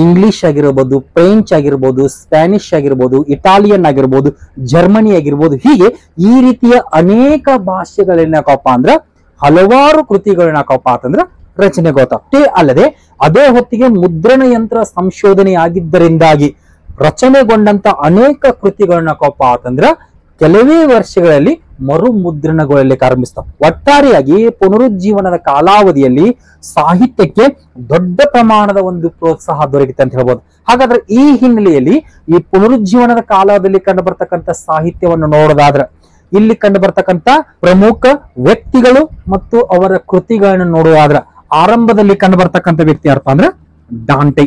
ಇಂಗ್ಲಿಷ್ ಆಗಿರ್ಬೋದು, ಫ್ರೆಂಚ್ ಆಗಿರ್ಬೋದು, ಸ್ಪ್ಯಾನಿಷ್ ಆಗಿರ್ಬೋದು, ಇಟಾಲಿಯನ್ ಆಗಿರ್ಬೋದು, ಜರ್ಮನಿ ಆಗಿರ್ಬೋದು, ಹೀಗೆ ಈ ರೀತಿಯ ಅನೇಕ ಭಾಷೆಗಳೇನಾಕಪ್ಪ ಅಂದ್ರ ಹಲವಾರು ಕೃತಿಗಳೇನಾಕಪ್ಪ ಅಂತಂದ್ರ ರಚನೆಗೊಳ್ತಾವ. ಅಲ್ಲದೆ ಅದೇ ಹೊತ್ತಿಗೆ ಮುದ್ರಣ ಯಂತ್ರ ಸಂಶೋಧನೆ ಆಗಿದ್ದರಿಂದಾಗಿ ರಚನೆಗೊಂಡಂತ ಅನೇಕ ಕೃತಿಗಳನ್ನಕಪ್ಪ ಅಂತಂದ್ರ ಕೆಲವೇ ವರ್ಷಗಳಲ್ಲಿ ಮರು ಮುದ್ರಣಗೊಳ್ಳಲಿಕ್ಕೆ ಆರಂಭಿಸ್ತಾವ. ಒಟ್ಟಾರೆಯಾಗಿ ಪುನರುಜ್ಜೀವನದ ಕಾಲಾವಧಿಯಲ್ಲಿ ಸಾಹಿತ್ಯಕ್ಕೆ ದೊಡ್ಡ ಪ್ರಮಾಣದ ಒಂದು ಪ್ರೋತ್ಸಾಹ ದೊರಕಿದೆ ಅಂತ ಹೇಳ್ಬೋದು. ಹಾಗಾದ್ರೆ ಈ ಹಿನ್ನೆಲೆಯಲ್ಲಿ ಈ ಪುನರುಜ್ಜೀವನದ ಕಾಲದಲ್ಲಿ ಕಂಡು ಬರ್ತಕ್ಕಂಥ ಸಾಹಿತ್ಯವನ್ನು ನೋಡೋದಾದ್ರೆ ಇಲ್ಲಿ ಕಂಡು ಬರ್ತಕ್ಕಂಥ ಪ್ರಮುಖ ವ್ಯಕ್ತಿಗಳು ಮತ್ತು ಅವರ ಕೃತಿಗಳನ್ನು ನೋಡುವುದಾದ್ರೆ ಆರಂಭದಲ್ಲಿ ಕಂಡು ಬರ್ತಕ್ಕಂಥ ವ್ಯಕ್ತಿ ಯಾರಪ್ಪ ಅಂದ್ರೆ ಡಾಂಟೆ.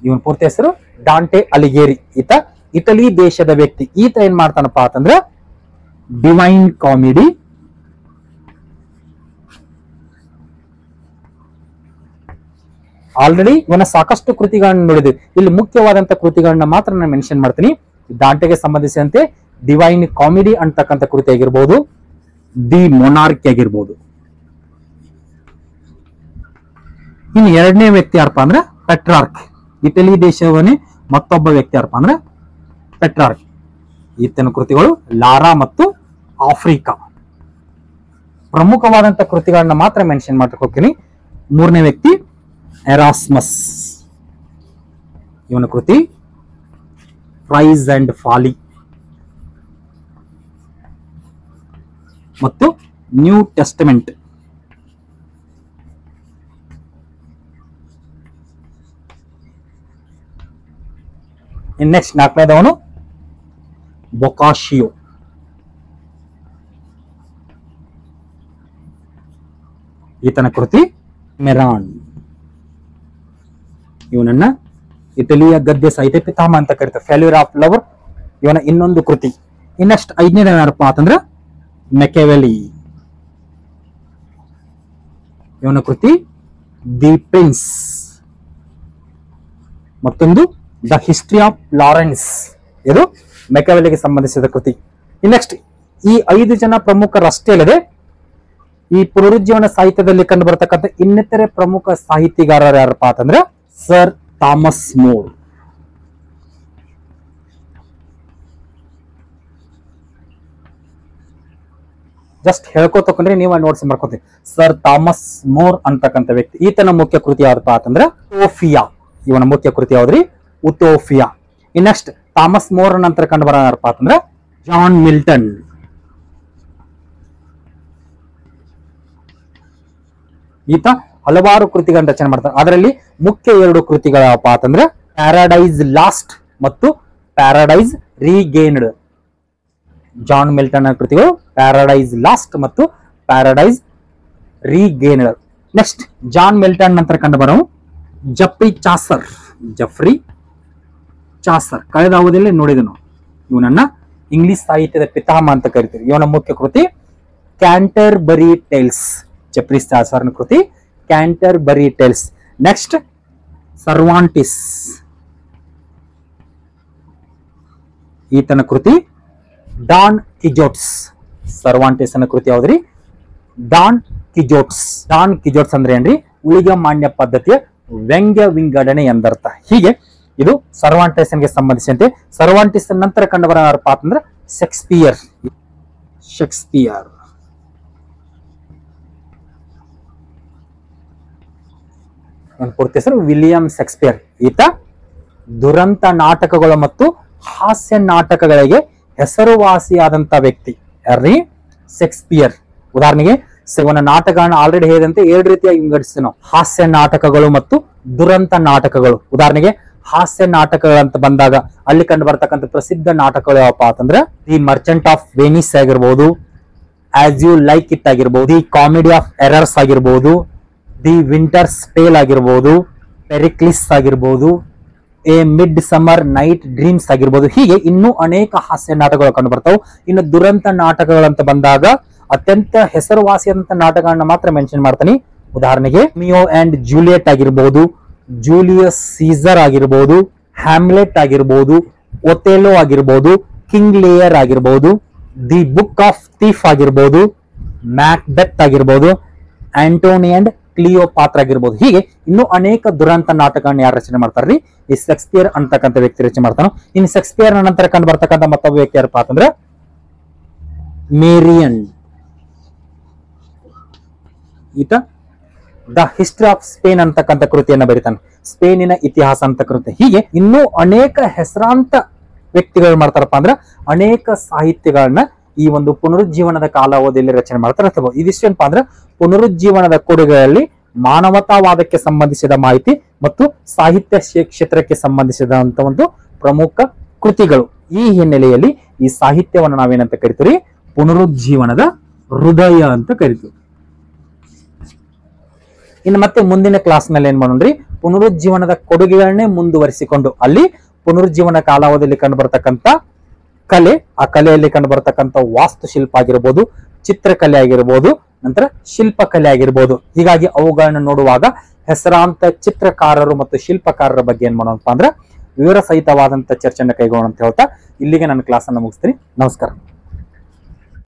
ಇವನ್ ಪೂರ್ತಿ ಹೆಸರು ಡಾಂಟೆ ಅಲಿಗೇರಿ. ಈತ ಇಟಲಿ ದೇಶದ ವ್ಯಕ್ತಿ. ಈತ ಏನ್ ಮಾಡ್ತಾನಪ್ಪ ಅಂತಂದ್ರೆ ಡಿವೈನ್ ಕಾಮಿಡಿ, ಆಲ್ರೆಡಿ ಇವನ ಸಾಕಷ್ಟು ಕೃತಿಗಳನ್ನ ನೋಡಿದ್ವಿ. ಇಲ್ಲಿ ಮುಖ್ಯವಾದಂತ ಕೃತಿಗಳನ್ನ ಮಾತ್ರ ನಾನು ಮೆನ್ಷನ್ ಮಾಡ್ತೀನಿ. ಡಾಂಟೆಗೆ ಸಂಬಂಧಿಸಿದಂತೆ ಡಿವೈನ್ ಕಾಮಿಡಿ ಅಂತಕ್ಕಂಥ ಕೃತಿ ಆಗಿರ್ಬೋದು, ದಿ ಮೊನಾರ್ಕಿ ಆಗಿರ್ಬೋದು. ಇನ್ನು ಎರಡನೇ ವ್ಯಕ್ತಿ ಯಾರಪ್ಪ ಅಂದ್ರೆ ಪೆಟ್ರಾರ್ಕ್. ಇಟಲಿ ದೇಶವನ್ನೇ ಮತ್ತೊಬ್ಬ ವ್ಯಕ್ತಿ ಯಾರಪ್ಪ ಅಂದ್ರೆ ಪೆಟ್ರಾರ್ಕ್. ಈತನ ಕೃತಿಗಳು ಲಾರಾ ಮತ್ತು ಆಫ್ರಿಕಾ. ಪ್ರಮುಖವಾದಂತ ಕೃತಿಗಳನ್ನ ಮಾತ್ರ ಮೆನ್ಷನ್ ಮಾಡ್ಲಿಕ್ಕೆ ಹೋಗ್ತೀನಿ. ಮೂರನೇ ವ್ಯಕ್ತಿ ಎರಾಸ್ಮಸ್. ಇವನ ಕೃತಿ ಪ್ರೈಸ್ ಅಂಡ್ ಫಾಲಿ ಮತ್ತು ನ್ಯೂ ಟೆಸ್ಟಮೆಂಟ್. ನೆಕ್ಸ್ಟ್ ನಾಲ್ಕನೇದವನು ಬೊಕಾಶಿಯೋ. ಈತನ ಕೃತಿ ಮೆರಾನ್. ಇವನನ್ನ ಇಟಲಿಯ ಗದ್ಯ ಸಾಹಿತ್ಯ ಪಿತಾಮಹ ಅಂತ ಕರೀತಾರೆ. ಫೇಲ್ಯೂರ್ ಆಫ್ ಲವರ್ ಇವನ ಇನ್ನೊಂದು ಕೃತಿ. ಇನ್ನೆಕ್ಸ್ಟ್ ಐದನೇದ ಯಾರಪ್ಪ ಅಂತಂದ್ರ ಮೆಕೆವೆಲಿ. ಇವನ ಕೃತಿ ದಿ ಪ್ರಿನ್ಸ್. ಮತ್ತೊಂದು ದ ಹಿಸ್ಟ್ರಿ ಆಫ್ ಲಾರೆನ್ಸ್. ಇದು ಮೆಕೆವೆಲಿಗೆ ಸಂಬಂಧಿಸಿದ ಕೃತಿ. ನೆಕ್ಸ್ಟ್ ಈ 5 ಜನ ಪ್ರಮುಖರಷ್ಟೇ ಅಲ್ಲದೆ ಈ ಪುನರುಜ್ಜೀವನ ಸಾಹಿತ್ಯದಲ್ಲಿ ಕಂಡು ಬರತಕ್ಕಂಥ ಇನ್ನಿತರೆ ಪ್ರಮುಖ ಸಾಹಿತಿಗಾರರು ಯಾರಪ್ಪ ಅಂತಂದ್ರೆ ಸರ್ ಥಾಮಸ್ ಮೋರ್. ಜಸ್ಟ್ ಹೇಳ್ಕೊತಕೊಂಡ್ರೆ ನೀವು ನೋಟ್ಸ್ ಮಾಡ್ಕೋತೀವಿ. ಸರ್ ಥಾಮಸ್ ಮೋರ್ ಅಂತಕ್ಕಂಥ ವ್ಯಕ್ತಿ. ಈತನ ಮುಖ್ಯ ಕೃತಿ ಯಾರಪ್ಪ ಅಂತಂದ್ರೆ ಉಟೋಪಿಯಾ. ಇವನ ಮುಖ್ಯ ಕೃತಿ ಯಾವ್ದ್ರಿ? ಉಟೋಪಿಯಾ. ನೆಕ್ಸ್ಟ್ ಥಾಮಸ್ ಮೋರ್ ನಂತರ ಕಂಡು ಬರೋ ಯಾರಪ್ಪ ಅಂತಂದ್ರೆ ಜಾನ್ ಮಿಲ್ಟನ್. ಈತ ಹಲವಾರು ಕೃತಿಗಳನ್ನ ರಚನೆ ಮಾಡ್ತಾರೆ. ಅದರಲ್ಲಿ ಮುಖ್ಯ 2 ಕೃತಿಗಳಪ್ಪ ಅಂತಂದ್ರೆ ಪ್ಯಾರಾಡೈಸ್ ಲಾಸ್ಟ್ ಮತ್ತು ಪ್ಯಾರಾಡೈಸ್ ರೀಗೇನ್ಡ್. ಜಾನ್ ಮಿಲ್ಟನ್ ಕೃತಿಗಳು ಪ್ಯಾರಾಡೈಸ್ ಲಾಸ್ಟ್ ಮತ್ತು ಪ್ಯಾರಾಡೈಸ್ ರೀಗೇನ್ಡ್. ನೆಕ್ಸ್ಟ್ ಜಾನ್ ಮಿಲ್ಟನ್ ನಂತರ ಕಂಡು ಬರೋ ಜಫ್ರಿ ಚಾಸರ್. ಕಳೆದ ಅವಧಿಯಲ್ಲಿ ನೋಡಿದನು. ಇವನನ್ನ ಇಂಗ್ಲಿಷ್ ಸಾಹಿತ್ಯದ ಪಿತಾಮಹ ಅಂತ ಕರಿತೀವಿ. ಇವನ ಮುಖ್ಯ ಕೃತಿ ಕ್ಯಾಂಟರ್ಬರಿ ಟೇಲ್ಸ್. ಜೆಫ್ರಿ ಚಾಸರ್ನ ಕೃತಿ ಕ್ಯಾಂಟರ್ಬರಿ ಟೇಲ್ಸ್. ನೆಕ್ಸ್ಟ್ ಸರ್ವಾಂಟಿಸ್, ಈತನ ಕೃತಿ ಡಾನ್ ಕಿಜೋಟ್ಸ್. ಸರ್ವಾಂಟಿಸ್ ಅನ್ನ ಕೃತಿ ಯಾವ್ದ್ರಿ? ಡಾನ್ ಕಿಜೋಟ್ಸ್. ಡಾನ್ ಕಿಜೋಟ್ಸ್ ಅಂದ್ರೆ ಏನ್ರಿ? ಉಳಿಗಮಾನ್ಯ ಪದ್ಧತಿಯ ವ್ಯಂಗ್ಯ ವಿಂಗಡಣೆ ಎಂದರ್ಥ. ಹೀಗೆ ಇದು ಸರ್ವಾಂಟಿಸ್ಗೆ ಸಂಬಂಧಿಸಿದಂತೆ. ಸರ್ವಾಂಟಿಸ್ ನಂತರ ಕಂಡುಬರ ಯಾರಪ್ಪ ಅಂತಂದ್ರೆ ಶೇಕ್ಸ್ಪಿಯರ್. ಶೇಕ್ಸ್ಪಿಯರ್ ಪೂರ್ತಿ ಹೆಸರು ವಿಲಿಯಂ ಶೇಕ್ಸ್ಪಿಯರ್. ಈತ ದುರಂತ ನಾಟಕಗಳು ಮತ್ತು ಹಾಸ್ಯ ನಾಟಕಗಳಿಗೆ ಹೆಸರುವಾಸಿಯಾದಂತ ವ್ಯಕ್ತಿ. ಯಾರ್ರಿ? ಶೇಕ್ಸ್ಪಿಯರ್. ಉದಾಹರಣೆಗೆ ಇವನ ನಾಟಕಗಳನ್ನ ಆಲ್ರೆಡಿ ಹೇಳಿದಂತೆ 2 ರೀತಿಯಾಗಿ ವಿಂಗಡಿಸ್ತೀವಿ ನಾವು, ಹಾಸ್ಯ ನಾಟಕಗಳು ಮತ್ತು ದುರಂತ ನಾಟಕಗಳು. ಉದಾಹರಣೆಗೆ ಹಾಸ್ಯ ನಾಟಕಗಳಂತ ಬಂದಾಗ ಅಲ್ಲಿ ಕಂಡು ಬರ್ತಕ್ಕಂಥ ಪ್ರಸಿದ್ಧ ನಾಟಕಗಳು ಯಾವಪ್ಪ ಅಂತಂದ್ರೆ ದಿ ಮರ್ಚೆಂಟ್ ಆಫ್ ವೆನಿಸ್ ಆಗಿರ್ಬೋದು, ಆಸ್ ಯು ಲೈಕ್ ಇಟ್ ಆಗಿರ್ಬೋದು, ದಿ ಕಾಮಿಡಿ ಆಫ್ ಎರರ್ಸ್ ಆಗಿರ್ಬೋದು, ದಿ ವಿಂಟರ್ಸ್ ಟೇಲ್ ಆಗಿರ್ಬೋದು, ಪೆರಿಕ್ಲಿಸ್ ಆಗಿರ್ಬೋದು, A mid summer night dreams ಆಗಿರ್ಬೋದು. ಹೀಗೆ ಇನ್ನೂ ಅನೇಕ ಹಾಸ್ಯ ನಾಟಕಗಳು ಕಂಡು ಬರ್ತಾವೆ. ಇನ್ನು ದುರಂತ ನಾಟಕಗಳಂತ ಬಂದಾಗ ಅತ್ಯಂತ ಹೆಸರುವಾಸಿಯಾದಂತ ನಾಟಕಗಳನ್ನ ಮಾತ್ರ ಮೆನ್ಷನ್ ಮಾಡ್ತಾನೆ. ಉದಾಹರಣೆಗೆ ಮಿಯೋ ಅಂಡ್ ಜೂಲಿಯಟ್ ಆಗಿರ್ಬೋದು, ಜೂಲಿಯಸ್ ಸೀಸರ್ ಆಗಿರ್ಬೋದು, ಹ್ಯಾಮ್ಲೆಟ್ ಆಗಿರ್ಬೋದು, ಒಥೆಲೋ ಆಗಿರ್ಬೋದು, ಕಿಂಗ್ ಲಿಯರ್ ಆಗಿರ್ಬೋದು, ದಿ ಬುಕ್ ಆಫ್ ಥೀಫ್ ಆಗಿರ್ಬೋದು, ಮ್ಯಾಕ್ಬೆತ್ ಆಗಿರ್ಬೋದು, ಆಂಟೋನಿ ಅಂಡ್ ಕ್ಲಿಯೋಪಾತ್ರ ಆಗಿರ್ಬೋದು. ಹೀಗೆ ಇನ್ನೂ ಅನೇಕ ದುರಂತ ನಾಟಕಗಳನ್ನ ಯಾರು ರಚನೆ ಮಾಡ್ತಾರ್ರಿ? ಈ ಶೇಕ್ಸ್ಪಿಯರ್ ಅಂತಕ್ಕಂಥ ವ್ಯಕ್ತಿ ರಚನೆ ಮಾಡ್ತಾನ. ಇನ್ನು ಶೇಕ್ಸ್ಪಿಯರ್ ನಂತರ ಕಂಡು ಬರ್ತಕ್ಕಂಥ ಮತ್ತೊಬ್ಬ ವ್ಯಕ್ತಿ ಯಾರಪ್ಪ ಅಂತಂದ್ರೆ ಮೇರಿಯನ್. ಈತ ದ ಹಿಸ್ಟ್ರಿ ಆಫ್ ಸ್ಪೇನ್ ಅಂತಕ್ಕಂಥ ಕೃತಿಯನ್ನ ಬರೀತಾನೆ. ಸ್ಪೇನಿನ ಇತಿಹಾಸ ಅಂತ ಕೃತಿ. ಹೀಗೆ ಇನ್ನೂ ಅನೇಕ ಹೆಸರಾಂತ ವ್ಯಕ್ತಿಗಳು ಮಾಡ್ತಾರಪ್ಪ ಅಂದ್ರೆ ಅನೇಕ ಸಾಹಿತ್ಯಗಳನ್ನ ಈ ಒಂದು ಪುನರುಜ್ಜೀವನದ ಕಾಲಾವಧಿಯಲ್ಲಿ ರಚನೆ ಮಾಡ್ತಾರೆ. ಇದಿಷ್ಟೇನಪ್ಪ ಅಂದ್ರೆ ಪುನರುಜ್ಜೀವನದ ಕೊಡುಗೆಯಲ್ಲಿ ಮಾನವತಾವಾದಕ್ಕೆ ಸಂಬಂಧಿಸಿದ ಮಾಹಿತಿ ಮತ್ತು ಸಾಹಿತ್ಯ ಕ್ಷೇತ್ರಕ್ಕೆ ಸಂಬಂಧಿಸಿದಂತ ಒಂದು ಪ್ರಮುಖ ಕೃತಿಗಳು. ಈ ಹಿನ್ನೆಲೆಯಲ್ಲಿ ಈ ಸಾಹಿತ್ಯವನ್ನು ನಾವೇನಂತ ಕರಿತೀವಿ? ಪುನರುಜ್ಜೀವನದ ಹೃದಯ ಅಂತ ಕರಿತೀವಿ. ಇನ್ನು ಮತ್ತೆ ಮುಂದಿನ ಕ್ಲಾಸ್ ನಲ್ಲಿ ಏನ್ ಮಾಡೋಣ್ರಿ? ಪುನರುಜ್ಜೀವನದ ಕೊಡುಗೆಗಳನ್ನೇ ಮುಂದುವರಿಸಿಕೊಂಡು ಅಲ್ಲಿ ಪುನರುಜ್ಜೀವನ ಕಾಲಾವಧಿಯಲ್ಲಿ ಕಂಡು ಬರ್ತಕ್ಕಂಥ ಕಲೆ, ಆ ಕಲೆಯಲ್ಲಿ ಕಂಡು ಬರ್ತಕ್ಕಂಥ ವಾಸ್ತುಶಿಲ್ಪ ಆಗಿರ್ಬೋದು, ಚಿತ್ರಕಲೆ ಆಗಿರ್ಬೋದು, ನಂತರ ಶಿಲ್ಪಕಲೆ ಆಗಿರ್ಬೋದು. ಹೀಗಾಗಿ ಅವುಗಳನ್ನ ನೋಡುವಾಗ ಹೆಸರಾಂತ ಚಿತ್ರಕಾರರು ಮತ್ತು ಶಿಲ್ಪಕಾರರ ಬಗ್ಗೆ ಏನ್ ಮಾಡೋಣಪ್ಪ ಅಂದ್ರೆ ವಿವರ ಸಹಿತವಾದಂತ ಚರ್ಚೆಯನ್ನು ಕೈಗೊಳ್ಳೋಣ ಅಂತ ಹೇಳ್ತಾ ಇಲ್ಲಿಗೆ ನನ್ನ ಕ್ಲಾಸ್ ಅನ್ನು ಮುಗಿಸ್ತೀನಿ. ನಮಸ್ಕಾರ.